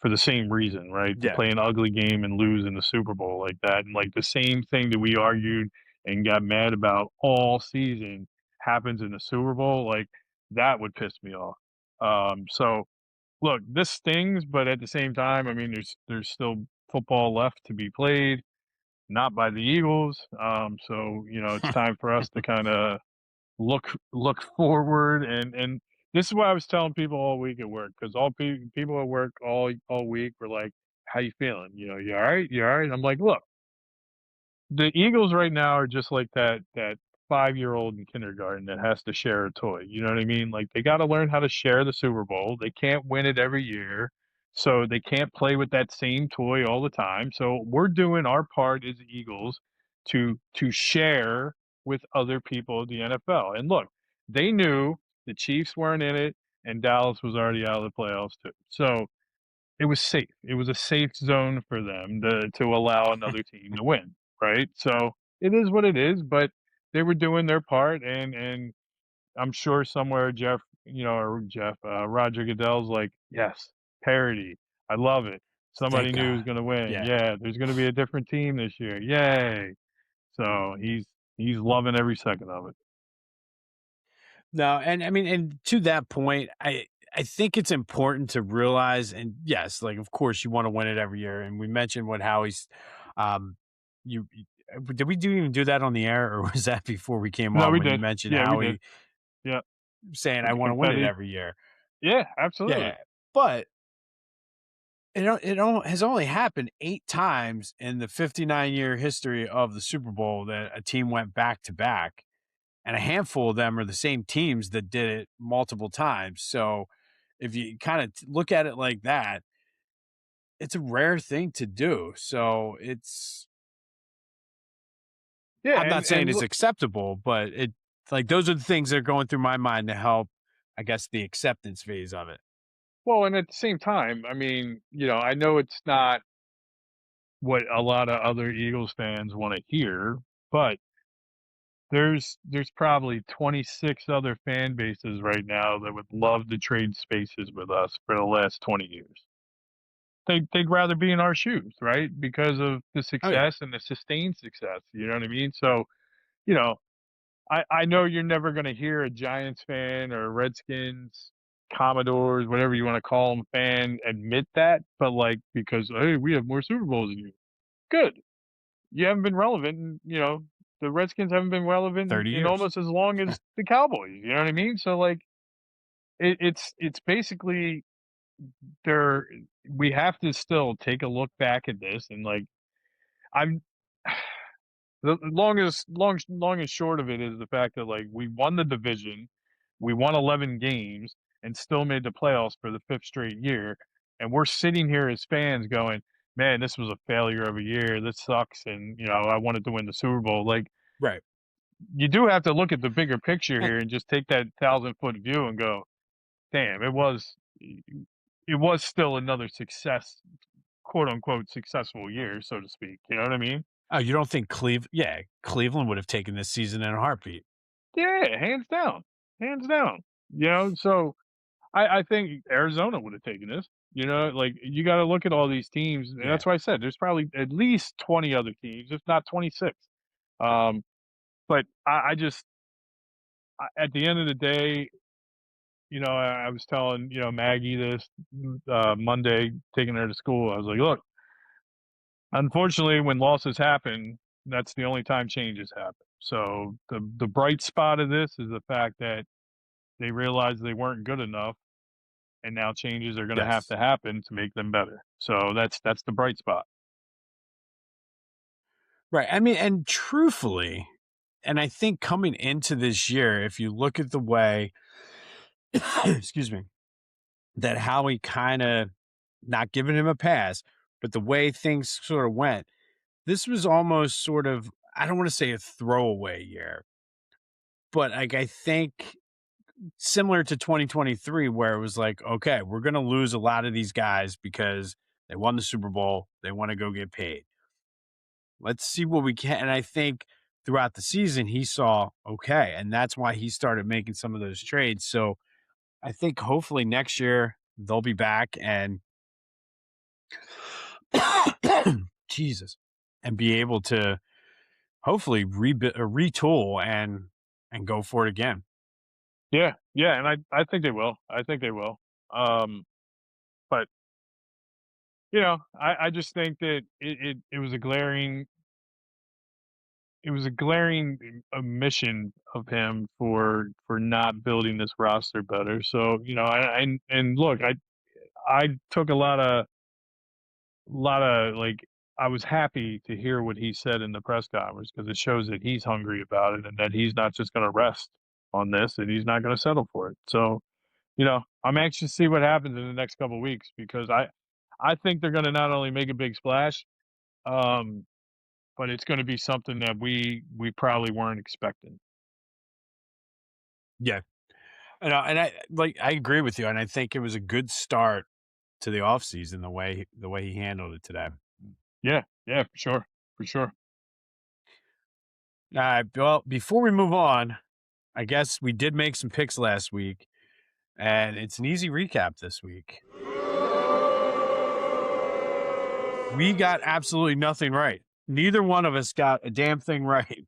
for the same reason, right? To Yeah. play an ugly game and lose in the Super Bowl like that. And like the same thing that we argued and got mad about all season happens in the Super Bowl, like that would piss me off. So look, this stings, but at the same time, I mean, there's still football left to be played, not by the Eagles. So it's time for us to kind of look forward and this is what I was telling people all week at work because people at work all week were like, "How you feeling? You all right? You all right?" I'm like, "Look, the Eagles right now are just like that 5-year-old in kindergarten that has to share a toy, you know what I mean? Like, they gotta learn how to share the Super Bowl, they can't win it every year, so they can't play with that same toy all the time, so we're doing our part as Eagles to share with other people of the NFL, and look, they knew the Chiefs weren't in it, and Dallas was already out of the playoffs too, so it was safe. It was a safe zone for them to allow another team to win, right? So it is what it is, but they were doing their part, and I'm sure somewhere Roger Goodell's like, yes, parody. I love it. Thank Somebody new is God. going to win. Yeah. Yeah, there's going to be a different team this year. Yay! So he's loving every second of it. No, and I mean, and to that point, I think it's important to realize, and yes, like of course you want to win it every year. And we mentioned what Howie's, did we do even do that on the air, or was that before we came No, on we when you did. mentioned Yeah, we did. Howie Yeah, saying with I the want to win it confetti. every year? Yeah, absolutely. Yeah, but has only happened 8 times in the 59-year history of the Super Bowl that a team went back to back, and a handful of them are the same teams that did it multiple times. So if you kind of look at it like that, it's a rare thing to do. So Yeah, I'm not saying and it's look. acceptable, but it like those are the things that are going through my mind to help, I guess, the acceptance phase of it. Well, and at the same time, I mean, I know it's not what a lot of other Eagles fans want to hear, but there's probably 26 other fan bases right now that would love to trade spaces with us for the last 20 years. They'd rather be in our shoes, right? Because of the Oh yeah. success and the sustained success. You know what I mean? So, you know, I know you're never going to hear a Giants fan or a Redskins, Commodores, whatever you want to call them, fan admit that, but like because hey, we have more Super Bowls than you. Good, you haven't been relevant. And, the Redskins haven't been relevant 30 in years. almost as long as the Cowboys. You know what I mean? So like it's basically there. We have to still take a look back at this and like I'm the long and short of it is the fact that like we won the division, we won 11 games, and still made the playoffs for the fifth straight year, and we're sitting here as fans going, "Man, this was a failure of a year. This sucks." And I wanted to win the Super Bowl. Like Right. you do have to look at the bigger picture Eh, here and just take that 1,000-foot view and go, "Damn, it was still another success, quote unquote successful year, so to speak." You know what I mean? Oh, you don't think yeah, Cleveland would have taken this season in a heartbeat. Yeah, hands down, hands down. So I think Arizona would have taken this. Like you got to look at all these teams, and Yeah. that's why I said there's probably at least 20 other teams, if not 26. Um, but at the end of the day, I was telling, Maggie this, Monday, taking her to school. I was like, "Look, unfortunately, when losses happen, that's the only time changes happen. So the bright spot of this is the fact that they realized they weren't good enough, and now changes are gonna have Yes. to happen to make them better. So that's the bright spot." Right. I mean, and truthfully, and I think coming into this year, if you look at the way, excuse me, that Howie kind of not giving him a pass, but the way things sort of went, this was almost sort of, I don't want to say a throwaway year, but like I think similar to 2023, where it was like, okay, we're going to lose a lot of these guys because they won the Super Bowl. They want to go get paid. Let's see what we can. And I think throughout the season, he saw, okay. And that's why he started making some of those trades. So I think hopefully next year they'll be back and Jesus, and be able to hopefully rebuild or retool and go for it again. Yeah, yeah, and I think they will. I think they will. But I just think that it was a glaring omission of him for not building this roster better. So, and look, I took a lot of like, I was happy to hear what he said in the press conference because it shows that he's hungry about it and that he's not just going to rest on this and he's not going to settle for it. So, I'm anxious to see what happens in the next couple of weeks because I think they're going to not only make a big splash, um, but it's going to be something that we probably weren't expecting. Yeah. And I like I agree with you. And I think it was a good start to the offseason the way he handled it today. Yeah, yeah, for sure, for sure. All right. Well, before we move on, I guess we did make some picks last week, and it's an easy recap this week. We got absolutely nothing right. Neither one of us got a damn thing right.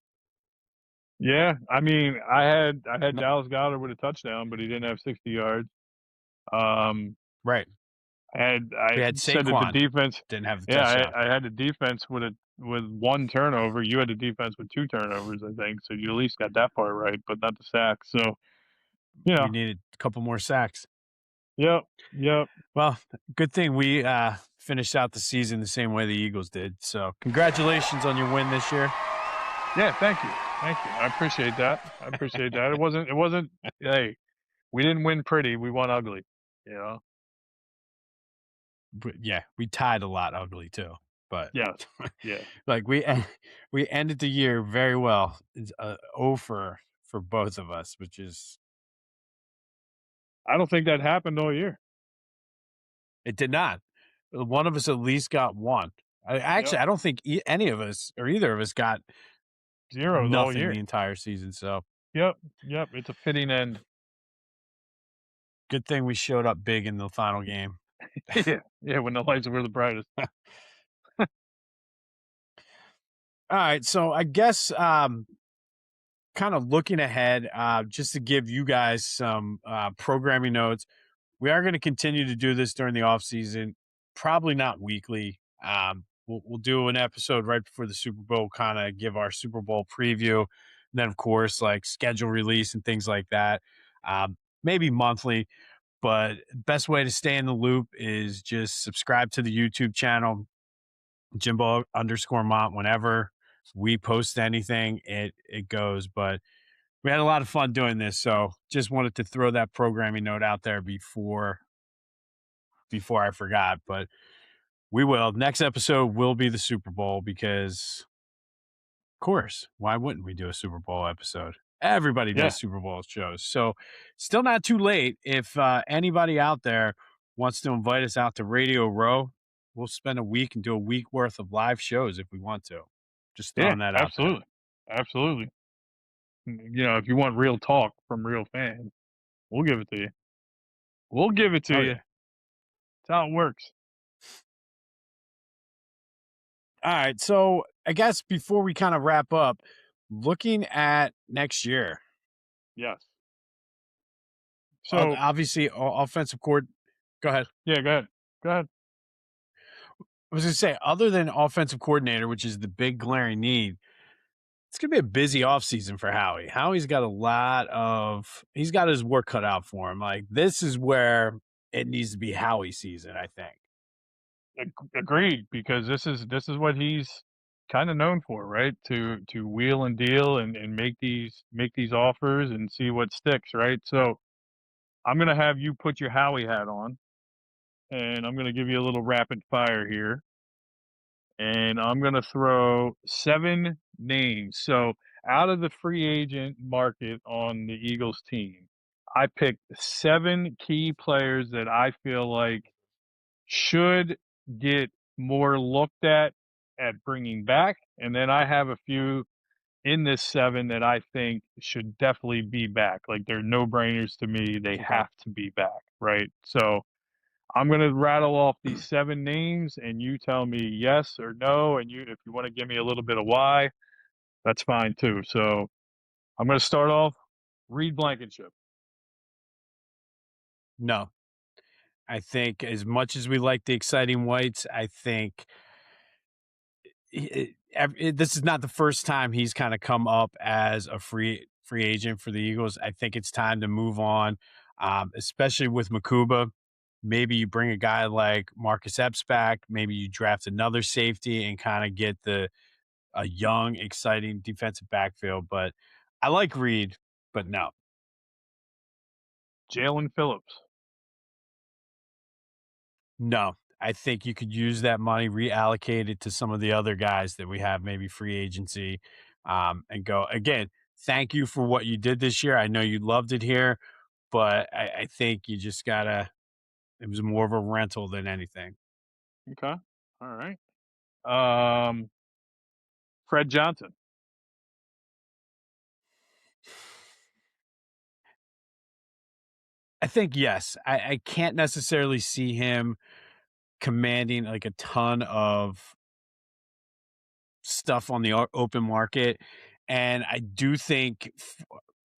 Yeah, I mean, I had No, Dallas Goddard with a touchdown, but he didn't have 60 yards. Um, right. I We had said that the Saquon, defense. didn't have the Yeah, touchdown. I had the defense with one turnover. You had the defense with two turnovers, I think. So you at least got that part right, but not the sack. So you We know, needed a couple more sacks. yep, yep. Well, good thing we finished out the season the same way the Eagles did. So, congratulations on your win this year. Yeah, thank you, thank you. I appreciate that. I appreciate that. It wasn't. Hey, we didn't win pretty. We won ugly. You know. But yeah, we tied a lot ugly too. But Yes. Yeah. like we ended the year very well. It's 0 for both of us, which is I don't think that happened all year. it did not. One of us at least got one. Yep. I don't think any of us or either of us got Zeros all nothing the year. entire season. So Yep. Yep. It's a fitting end. good thing we showed up big in the final game. Yeah. Yeah. When the lights were the brightest. All right, so I guess kind of looking ahead, just to give you guys some programming notes. We are going to continue to do this during the off season, probably not weekly. We'll do an episode right before the Super Bowl, kind of give our Super Bowl preview. And then, of course, like schedule release and things like that. Maybe monthly, but best way to stay in the loop is just subscribe to the YouTube channel, Jimbo_Mont. Whenever we post anything, it goes. But we had a lot of fun doing this, so just wanted to throw that programming note out there before I forgot. But we will. Next episode will be the Super Bowl because, of course, why wouldn't we do a Super Bowl episode? Everybody Yeah. does Super Bowl shows, so still not too late. If anybody out there wants to invite us out to Radio Row, we'll spend a week and do a week worth of live shows if we want to. Just Yeah. throwing that out there. Absolutely. Absolutely. If you want real talk from real fans, we'll give it to you. We'll give it to Oh you. yeah. That's how it works. All right. So I guess before we kind of wrap up, looking at next year, Yes. So obviously, offensive court. Go ahead. yeah, go ahead. Go ahead. I was gonna say, other than offensive coordinator, which is the big glaring need, it's gonna be a busy offseason for Howie. Howie's got a lot of he's got his work cut out for him. Like, this is where it needs to be Howie season, I think. Agreed, because this is what he's kind of known for, right? To wheel and deal and make these offers and see what sticks, right? So I'm gonna have you put your Howie hat on, and I'm gonna give you a little rapid fire here, and I'm gonna throw 7 names. So out of the free agent market on the Eagles team, I picked 7 key players that I feel like should get more looked at bringing back, and then I have a few in this 7 that I think should definitely be back. Like, they're no-brainers to me, they Okay. have to be back, right? So, I'm gonna rattle off these 7 names, and you tell me yes or no, and if you wanna give me a little bit of why, that's fine too. So, I'm gonna start off Reed Blankenship. No. I think as much as we like the exciting whites, I think this is not the first time he's kind of come up as a free agent for the Eagles. I think it's time to move on, especially with Makuba. Maybe you bring a guy like Marcus Epps back. Maybe you draft another safety and kind of get the a young, exciting defensive backfield. But I like Reed, but no. Jalen Phillips. No, I think you could use that money, reallocate it to some of the other guys that we have, maybe free agency, and go again. Thank you for what you did this year. I know you loved it here, but I think you just gotta. It was more of a rental than anything. Okay. Alright. Um, Fred Johnson. I think yes. I can't necessarily see him commanding like a ton of stuff on the open market, and I do think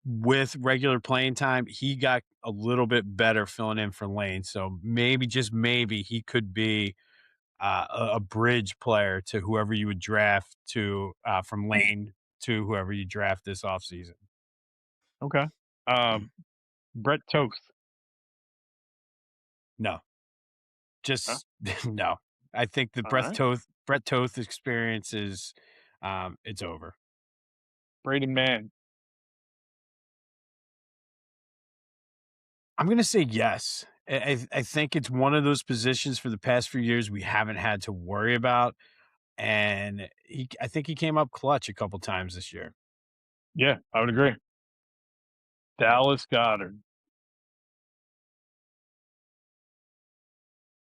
with regular playing time, he got a little bit better filling in for Lane. So maybe, just maybe, he could be a bridge player to whoever you would draft to from Lane to whoever you draft this offseason. Okay. Um, Brett Toth. No, Okay. just no. I think the Alright. Brett Toth experience is it's over. Braden Mann. I'm gonna say yes. I think it's one of those positions for the past few years we haven't had to worry about, and I think he came up clutch a couple times this year. Yeah, I would agree. Dallas Goddard.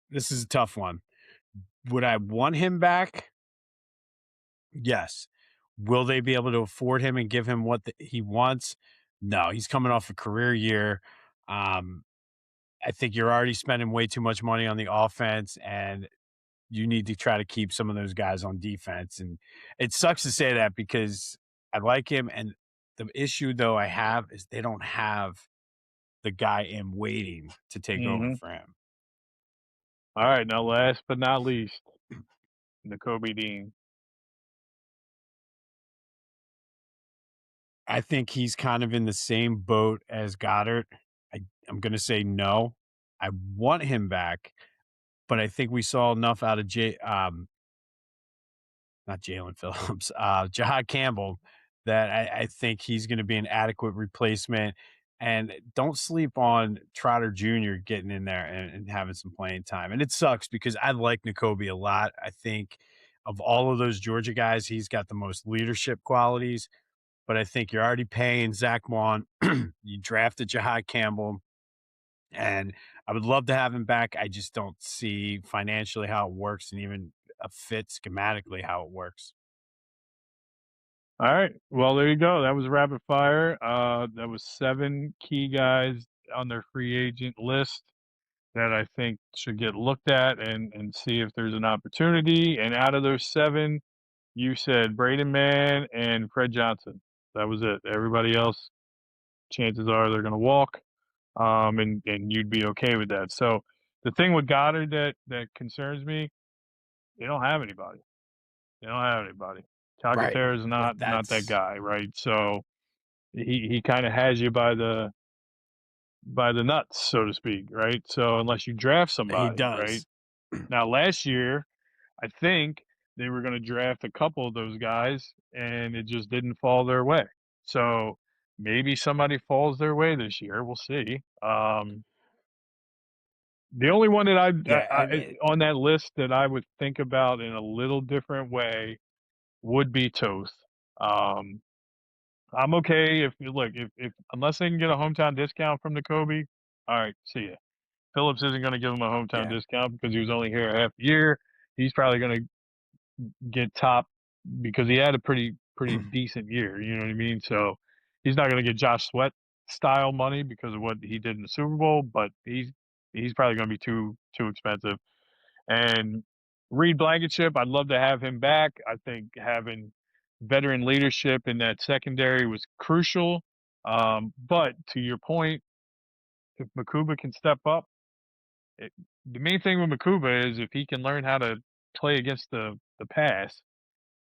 This is a tough one. Would I want him back? Yes. Will they be able to afford him and give him what he wants? No, he's coming off a career year. Um, I think you're already spending way too much money on the offense, and you need to try to keep some of those guys on defense. And it sucks to say that because I like him. And the issue, though, I have is they don't have the guy in waiting to take over Mhm. for him. Alright, now last but not least, Nakobe Dean. I think he's kind of in the same boat as Goddard. I'm going to say no. I want him back, but I think we saw enough out of not Jalen Phillips, Jahad Campbell, that I think he's going to be an adequate replacement. And don't sleep on Trotter Jr. getting in there and having some playing time. And it sucks because I like N'Kobe a lot. I think of all of those Georgia guys, he's got the most leadership qualities. But I think you're already paying Zach Vaughn. You drafted Jahad Campbell, and I would love to have him back. I just don't see financially how it works and even a fit schematically how it works. Alright, well, there you go, that was rapid fire. That was 7 key guys on their free agent list that I think should get looked at and see if there's an opportunity, and out of those 7, you said Braden Mann and Fred Johnson. That was it. Everybody else, chances are they're gonna walk. and you'd be okay with that. So the thing with Goddard that concerns me, they don't have anybody. They don't have anybody. Right. Calcaterra is not that That's guy, right? So he kind of has you by the nuts, so to speak, right? So unless you draft he somebody, right? does. Now last year, I think they were going to draft a couple of those guys, and it just didn't fall their way. So maybe somebody falls their way this year. We'll see. The only one that Yeah, I I mean, on that list that I would think about in a little different way would be Toth. Um, I'm okay if look if unless they can get a hometown discount from the Kobe, all right, see ya. Phillips isn't going to give him a hometown yeah. discount because he was only here half the year. He's probably going to get top because he had a pretty decent year. You know what I mean? So he's not going to get Josh Sweat style money because of what he did in the Super Bowl, but he's probably going to be too expensive. And Reed Blankenship, I'd love to have him back. I think having veteran leadership in that secondary was crucial. But to your point, if Makuba can step up, it, the main thing with Makuba is if he can learn how to play against the pass,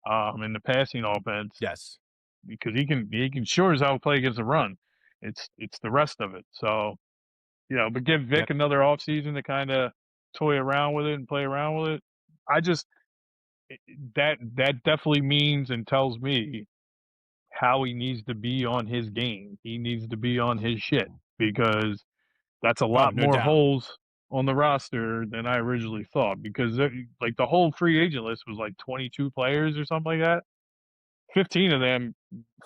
in the passing offense, Yes. because he can sure as hell play against the run. It's the rest of it. So but give Vic Yep. another offseason to kind of toy around with it and play around with it. I just that definitely means and tells me how he needs to be on his game. He needs to be on his shit because that's a Oh, lot no more doubt. holes on the roster than I originally thought. Because like the whole free agent list was like 22 players or something like that. 15 of them,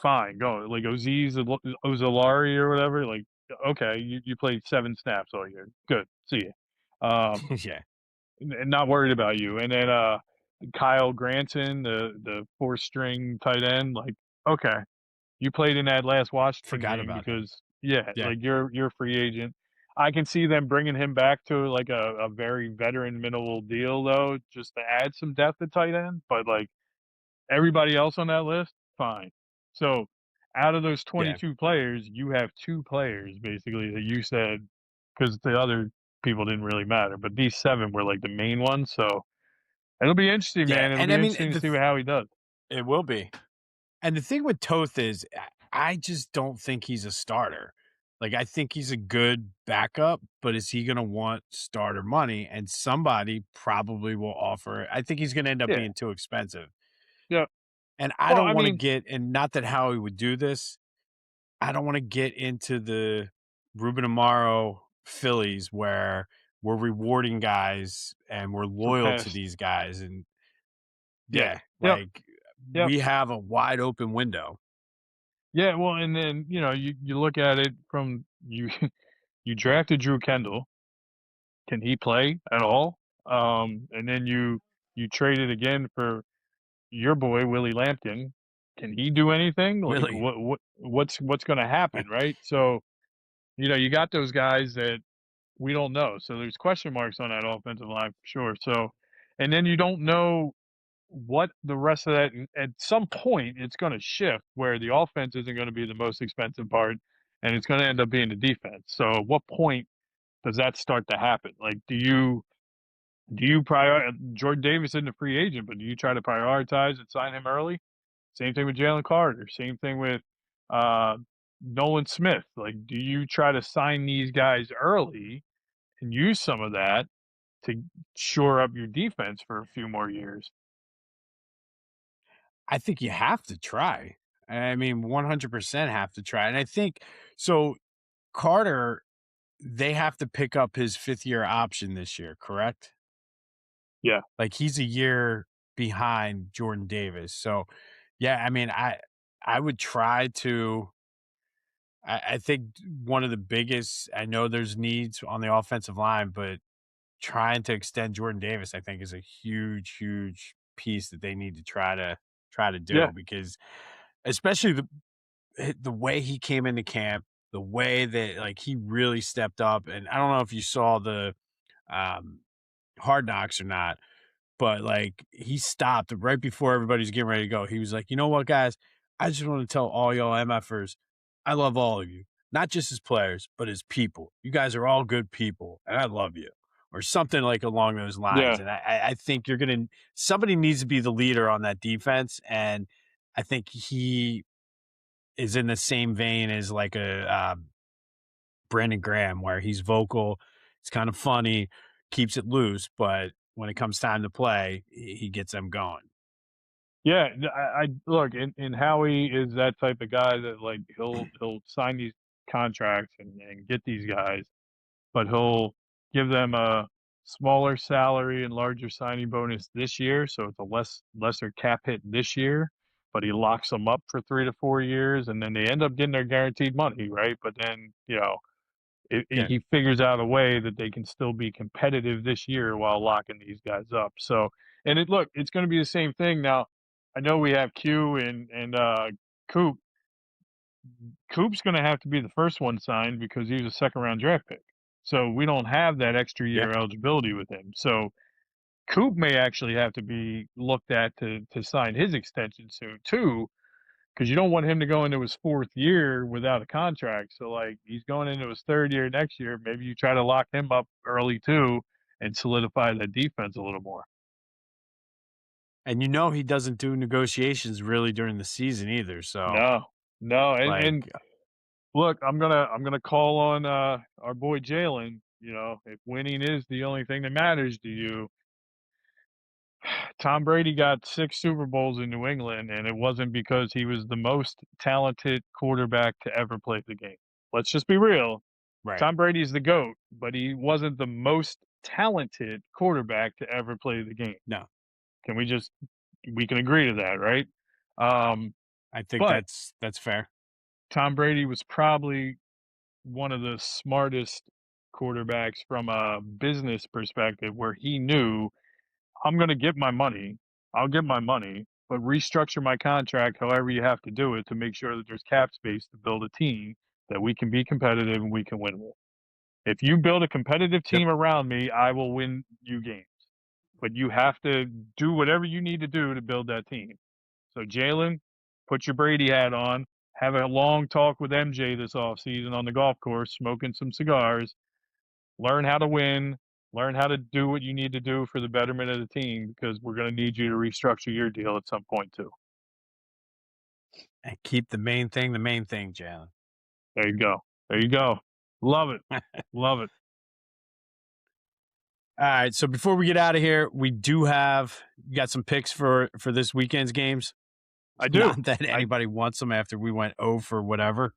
fine, go. Like Ozolari or whatever, like, okay, you played 7 snaps all year. Good. See you. Yeah. And not worried about you. And then Kyle Granson, the 4th string tight end, like, okay, you played in that last Washington Forgot game about him. because yeah, Yeah. like you're a free agent. I can see them bringing him back to like a very veteran minimal deal though, just to add some depth at tight end. But like everybody else on that list, fine. So out of those Yeah. 22 players, you have 2 players basically that you said because the other people didn't really matter, but these 7 were like the main ones. So it'll be interesting, Yeah. man. It'll And be I mean, interesting to see how he does. it will be. And the thing with Toth is I just don't think he's a starter. Like, I think he's a good backup, but is he gonna want starter money? And somebody probably will offer it. I think he's gonna end up Yeah, being too expensive. yeah. And I Well, don't I wanna mean, get, and not that Howie would do this, I don't wanna get into the Ruben Amaro Phillies where we're rewarding guys and we're for loyal to past, these guys. And yeah, yeah, yep, like, yep, we have a wide open window. yeah. Well, and then you look at it from you you drafted Drew Kendall. Can he play at all? And then you traded again for your boy Willie Lampkin. Can he do anything? Like Really. what's going to happen, right? So you got those guys that we don't know. So there's question marks on that offensive line for sure. So, and then you don't know what the rest of that. At some point, it's going to shift where the offense isn't going to be the most expensive part, and it's going to end up being the defense. So, at what point does that start to happen? Like, do you prior Jordan Davis isn't a free agent, but do you try to prioritize and sign him early? Same thing with Jalen Carter. Same thing with uh, Nolan Smith. Like, do you try to sign these guys early and use some of that to shore up your defense for a few more years? I think you have to try. I mean, 100% have to try. And I think so. Carter, they have to pick up his 5th year option this year, correct? Yeah, Like, he's a year behind Jordan Davis. So, yeah, I mean, I would try to. I think one of the biggest, I know there's needs on the offensive line, but trying to extend Jordan Davis, I think, is a huge, huge piece that they need to try to yeah, do, because especially the way he came into camp, the way that, like, he really stepped up. And I don't know if you saw the um, Hard Knocks or not, but, like, he stopped right before everybody's getting ready to go. He was like, "You know what, guys? I just want to tell all y'all MFers, I love all of you. not just as players, but as people. You guys are all good people, and I love you, or something like along those lines. Yeah. And I think somebody needs to be the leader on that defense, and I think he is in the same vein as like a Brandon Graham, where he's vocal, it's kind of funny, keeps it loose, but when it comes time to play, he gets them going. Yeah, I look, and Howie is that type of guy that, like, he'll sign these contracts and get these guys, but he'll give them a smaller salary and larger signing bonus this year, so it's a lesser cap hit this year, but he locks them up for 3 to 4 years, and then they end up getting their guaranteed money, right? But then, Yeah, he figures out a way that they can still be competitive this year while locking these guys up. So, and it's going to be the same thing now. I know we have Q and Coop. Coop's going to have to be the first one signed because he was a second round draft pick. So we don't have that extra yeah. year eligibility with him. So Coop may actually have to be looked at to sign his extension soon too, because you don't want him to go into his fourth year without a contract. So, like, he's going into his third year next year. Maybe you try to lock him up early too and solidify that defense a little more. And he doesn't do negotiations really during the season either. So, No, no, and like, look, I'm gonna call on our boy Jalen. If winning is the only thing that matters to you, Tom Brady got 6 Super Bowls in New England, and it wasn't because he was the most talented quarterback to ever play the game. Let's just be real. right. Tom Brady's the GOAT, but he wasn't the most talented quarterback to ever play the game. No, Can we can agree to that, right? Um, I think but that's fair. Tom Brady was probably one of the smartest quarterbacks from a business perspective where he knew I'm going to get my money. I'll get my money, but restructure my contract however you have to do it to make sure that there's cap space to build a team that we can be competitive and we can win with. If you build a competitive Yep. team around me, I will win you games. But you have to do whatever you need to do to build that team. So Jalen, put your Brady hat on, have a long talk with MJ this offseason on the golf course, smoking some cigars, learn how to win, learn how to do what you need to do for the betterment of the team because we're going to need you to restructure your deal at some point too. And keep the main thing, Jalen. There you go. There you go. Love it. Love it. All right. So before we get out of here, we do have got some picks for this weekend's games. I do. Not that I anybody wants them after we went 0 for whatever,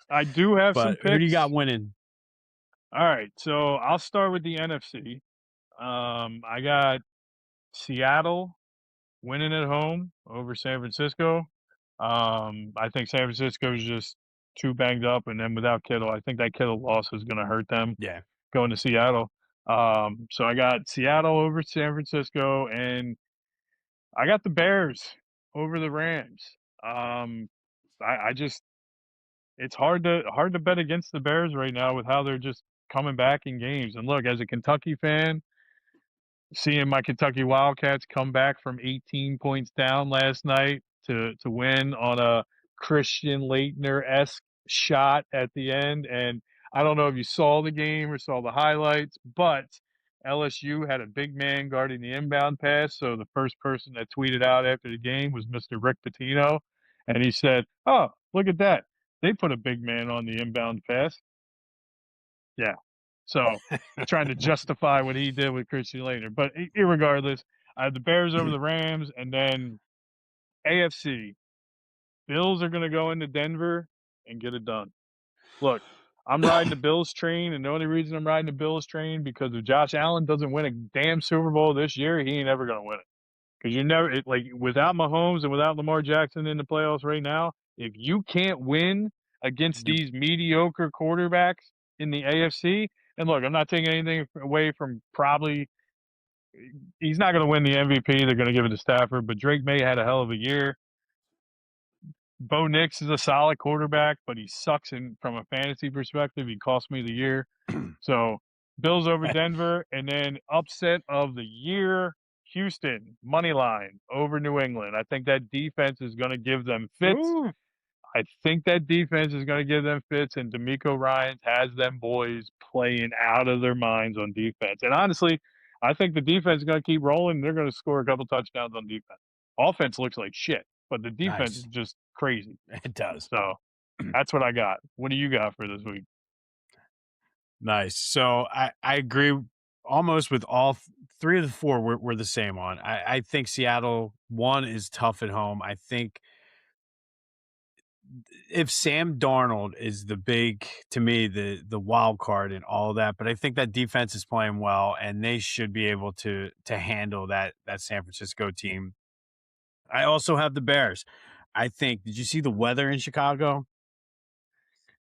I do have some but who do you got picks. winning? All right, so I'll start with the NFC. I got Seattle winning at home over San Francisco. I think San Francisco is just too banged up, and then without Kittle, I think that Kittle loss is going to hurt them Yeah. going to Seattle. So I got Seattle over San Francisco, and I got the Bears over the Rams. Um, I just it's hard to bet against the Bears right now with how they're just coming back in games. And look, as a Kentucky fan, seeing my Kentucky Wildcats come back from 18 points down last night to win on a Christian Laettner-esque shot at the end. And I don't know if you saw the game or saw the highlights, but LSU had a big man guarding the inbound pass. So the first person that tweeted out after the game was Mr. Rick Pitino. And he said, "Oh, look at that. They put a big man on the inbound pass." Yeah. So, trying to justify what he did with Christian Laettner. But irregardless, I have the Bears over the Rams, and then AFC. Bills are gonna go into Denver and get it done. Look, I'm riding the Bills train, and the only reason I'm riding the Bills train because if Josh Allen doesn't win a damn Super Bowl this year, he ain't ever gonna win it. Because you never like without Mahomes and without Lamar Jackson in the playoffs right now, if you can't win against You these mediocre quarterbacks in the AFC, and look, I'm not taking anything away from probably he's not going to win the MVP. They're going to give it to Stafford, but Drake May had a hell of a year. Bo Nix is a solid quarterback, but he sucks from a fantasy perspective. He cost me the year. So Bills over Denver, and then upset of the year, Houston money line over New England. I think that defense is going to give them fits. Ooh. I think that defense is gonna give them fits, and D'Amico Ryans has them boys playing out of their minds on defense. And honestly, I think the defense is gonna keep rolling. They're gonna score a couple touchdowns on defense. Offense looks like shit, but the defense is Nice. just crazy. It does. So that's what I got. What do you got for this week? Nice. So I agree almost with all three of the four we're the same on. I think Seattle one is tough at home. I think if Sam Darnold is the big to me the wild card and all that, but I think that defense is playing well and they should be able to handle that San Francisco team. I also have the Bears. I think did you see the weather in Chicago?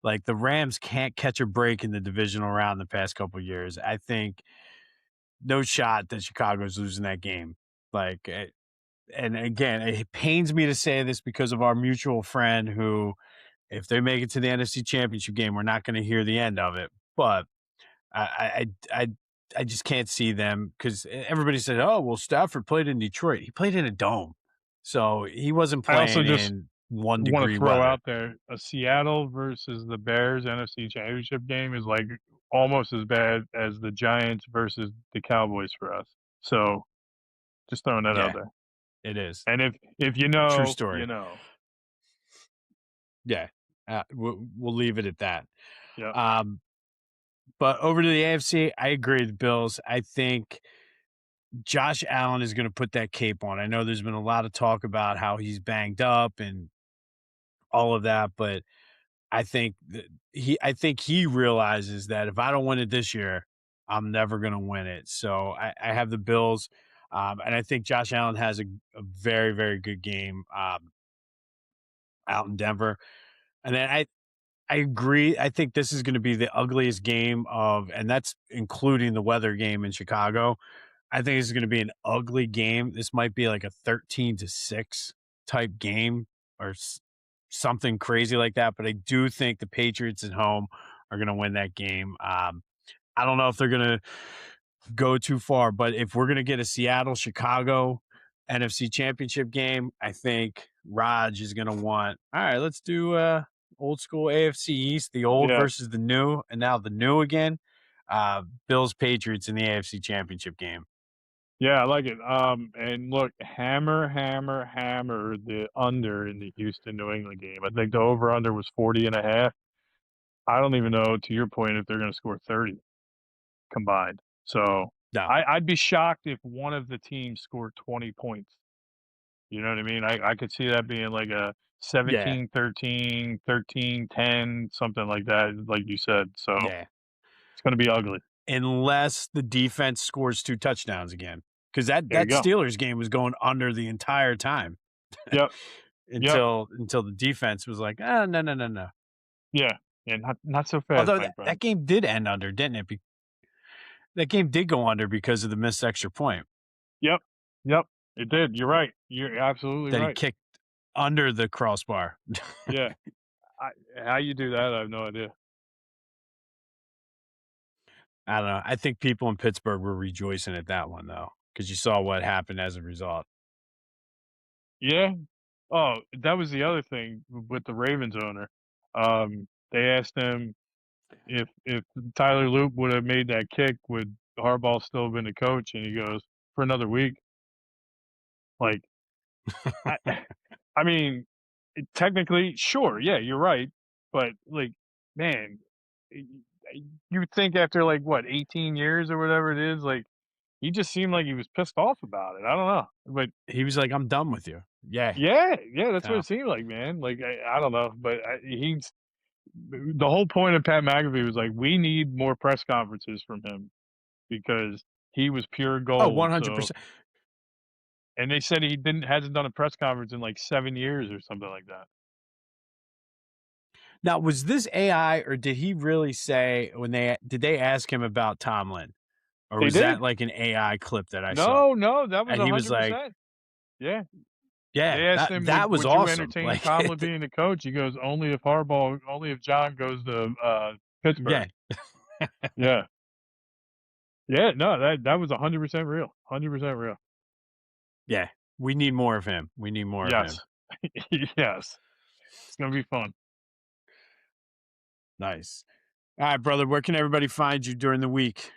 Like the Rams can't catch a break in the divisional round the past couple of years. I think no shot that Chicago's losing that game. Like, and again, it pains me to say this because of our mutual friend who, if they make it to the NFC Championship game, we're not going to hear the end of it. But I just can't see them because everybody said, "Oh, well, Stafford played in Detroit. He played in a dome, so he wasn't I also playing just in one want to degree throw weather." out there a Seattle versus the Bears NFC Championship game is like almost as bad as the Giants versus the Cowboys for us. So just throwing that out Yeah, there. it is And if you true know, you story. know. Yeah, we'll leave it at that. Yep. Um, but over to the AFC, I agree with Bills. I think Josh Allen is going to put that cape on. I know there's been a lot of talk about how he's banged up and all of that, but I think he realizes that if I don't win it this year, I'm never going to win it. So I have the Bills, and I think Josh Allen has a very very good game out in Denver. And then I agree. I think this is going to be the ugliest game of, and that's including the weather game in Chicago. I think this is going to be an ugly game. This might be like a 13-6 type game or something crazy like that. But I do think the Patriots at home are going to win that game. I don't know if they're going to go too far, but if we're going to get a Seattle Chicago NFC Championship game, I think Raj is going to want. All right, let's do old school AFC East, the old Yeah. versus the new, and now the new again. Bills Patriots in the AFC Championship game. Yeah, I like it. And look, hammer, hammer, hammer the under in the Houston New England game. I think the over under was 40.5. I don't even know, to your point, if they're gonna score 30 combined. So No, I'd be shocked if one of the teams scored 20 points. You know what I mean? I could see that being like a yeah, 17-13, 13-10, something like that, like you said. So yeah. it's gonna be ugly. Unless the defense scores 2 touchdowns again, because There you that go. Steelers game was going under the entire time Yep. Yep. until the defense was like, "Oh, no, no, no, no." Yeah. And not so fast, Although my that friend. game did end under, didn't it? That game did go under because of the missed extra point Yep. Yep. It did. You're right. You're absolutely that he right. kicked under the crossbar. Yeah. I how you do that, I have no idea. I don't know. I think people in Pittsburgh were rejoicing at that one though, because you saw what happened as a result. Yeah. Oh, that was the other thing with the Ravens owner. They asked him if Tyler Loop would have made that kick, would Harbaugh still have been the coach? And he goes, for another week. Like, I, I mean, technically, sure, yeah, you're right, but like, man, y- you would think after like what 18 years or whatever it is, like he just seemed like he was pissed off about it. I don't know, but He was like, "I'm done with you." Yeah. yeah, yeah, that's what So it seemed like, man. Like I don't know, but he's the whole point of Pat McAfee was like, we need more press conferences from him because he was pure oh, gold. So, 100%. and they said he didn't hasn't done a press conference in like 7 years or something like that. Now, was this AI or did he really say when they ask him about Tomlin? Or They was that did. like an AI clip that I saw? No, no, that was And he was like, 100%. Yeah. "Yeah, They asked that him, that was would you awesome." entertain Like, Tomlin being the coach? He goes, only if John goes to yeah, Pittsburgh. Yeah. Yeah, no, that was 100% real. 100% real. yeah. We need more of him. We need more of Yes. him. Yes. It's gonna be fun. Nice. All right, brother. Where can everybody find you during the week?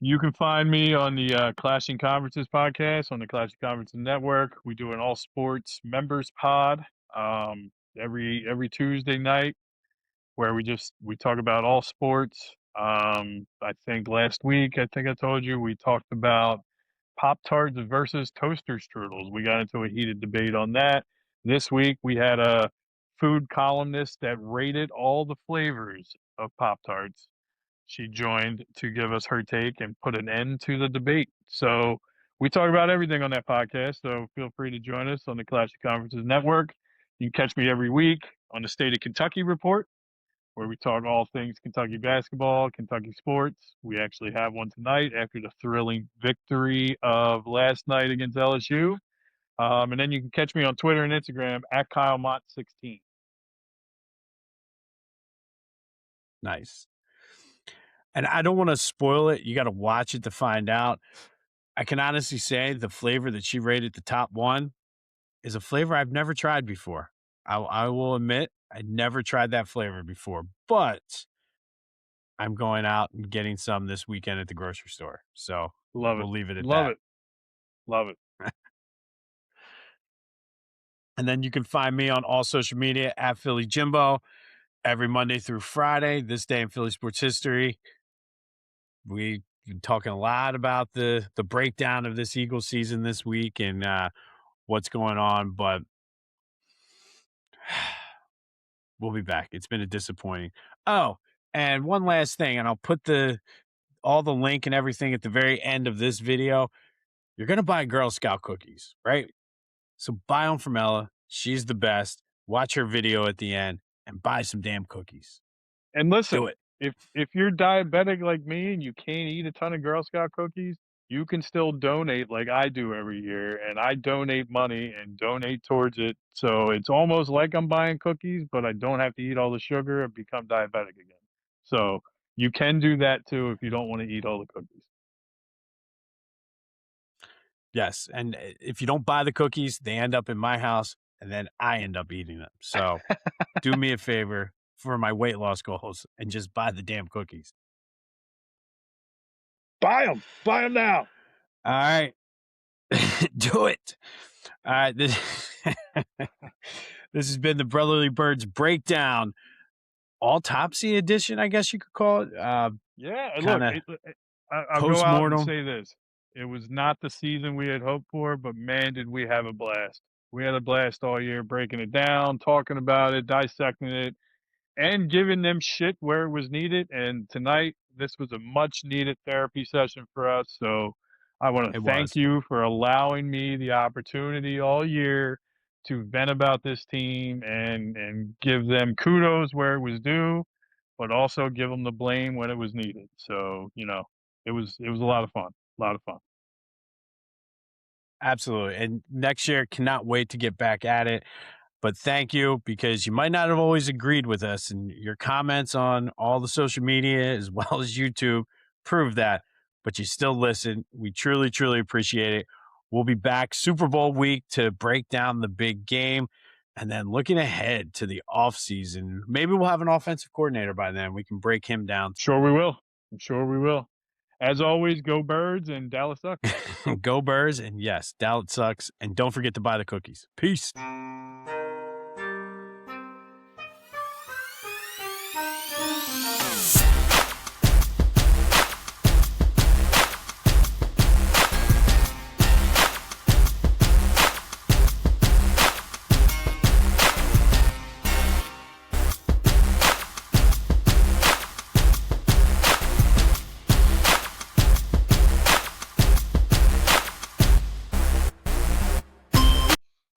You can find me on the Clashing Conferences podcast on the Clashing Conferences Network. We do an all sports members pod um, every Tuesday night where we talk about all sports. I think last week, I think I told you we talked about Pop Tarts versus toaster strudels. We got into a heated debate on that. This week we had a food columnist that rated all the flavors of Pop Tarts. She joined to give us her take and put an end to the debate. So we talk about everything on that podcast. So feel free to join us on the Clash of Conferences Network. You can catch me every week on the State of Kentucky Report, where we talk all things Kentucky basketball, Kentucky sports. We actually have one tonight after the thrilling victory of last night against LSU. And then you can catch me on Twitter and Instagram at KyleMott16. Nice. And I don't want to spoil it. You got to watch it to find out. I can honestly say the flavor that she rated the top one is a flavor I've never tried before. I will admit I never tried that flavor before, but I'm going out and getting some this weekend at the grocery store. So Love it. we'll leave it at Love that. it. Love it. And then you can find me on all social media at Philly Jimbo every Monday through Friday. This day in Philly sports history. We've been talking a lot about the breakdown of this Eagles season this week and what's going on, but we'll be back. It's been a disappointing. Oh, and one last thing, and I'll put all the link and everything at the very end of this video. You're gonna buy Girl Scout cookies, right? So buy them from Ella. She's the best. Watch her video at the end and buy some damn cookies. And Do listen, it. if you're diabetic like me and you can't eat a ton of Girl Scout cookies, you can still donate like I do every year, and I donate money and donate towards it. So it's almost like I'm buying cookies, but I don't have to eat all the sugar and become diabetic again. So you can do that too if you don't want to eat all the cookies. Yes, and if you don't buy the cookies, they end up in my house, and then I end up eating them. So do me a favor for my weight loss goals and just buy the damn cookies. Buy them. Buy them now. All right. Do it. All right. This has been the Brotherly Birds Breakdown, autopsy edition, I guess you could call it. Yeah, and Kinda look, I'll go out and post-mortem. say this. It was not the season we had hoped for, but man, did we have a blast. We had a blast all year breaking it down, talking about it, dissecting it, and giving them shit where it was needed. And tonight, this was a much needed therapy session for us. So I want to It thank was. you for allowing me the opportunity all year to vent about this team and give them kudos where it was due, but also give them the blame when it was needed. So, it was a lot of fun. A lot of fun. Absolutely. And next year, cannot wait to get back at it. But thank you, because you might not have always agreed with us, and your comments on all the social media as well as YouTube prove that, but you still listen. We truly, truly appreciate it. We'll be back Super Bowl week to break down the big game, and then looking ahead to the offseason. Maybe we'll have an offensive coordinator by then. We can break him down. Sure we will. I'm sure we will. As always, go Birds and Dallas sucks. Go Birds, and yes, Dallas sucks. And don't forget to buy the cookies. Peace.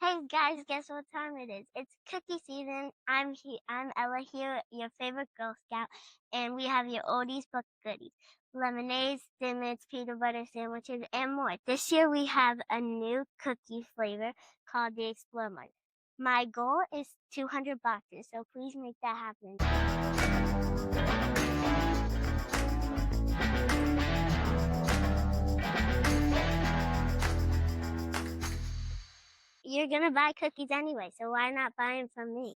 Hey guys, guess what time it is? It's cookie season. I'm Ella here, your favorite Girl Scout, and we have your oldies but goodies. Lemonades, Dimmits, peanut butter sandwiches, and more. This year we have a new cookie flavor called the Explore Mug. My goal is 200 boxes, so please make that happen. You're gonna buy cookies anyway, so why not buy them from me?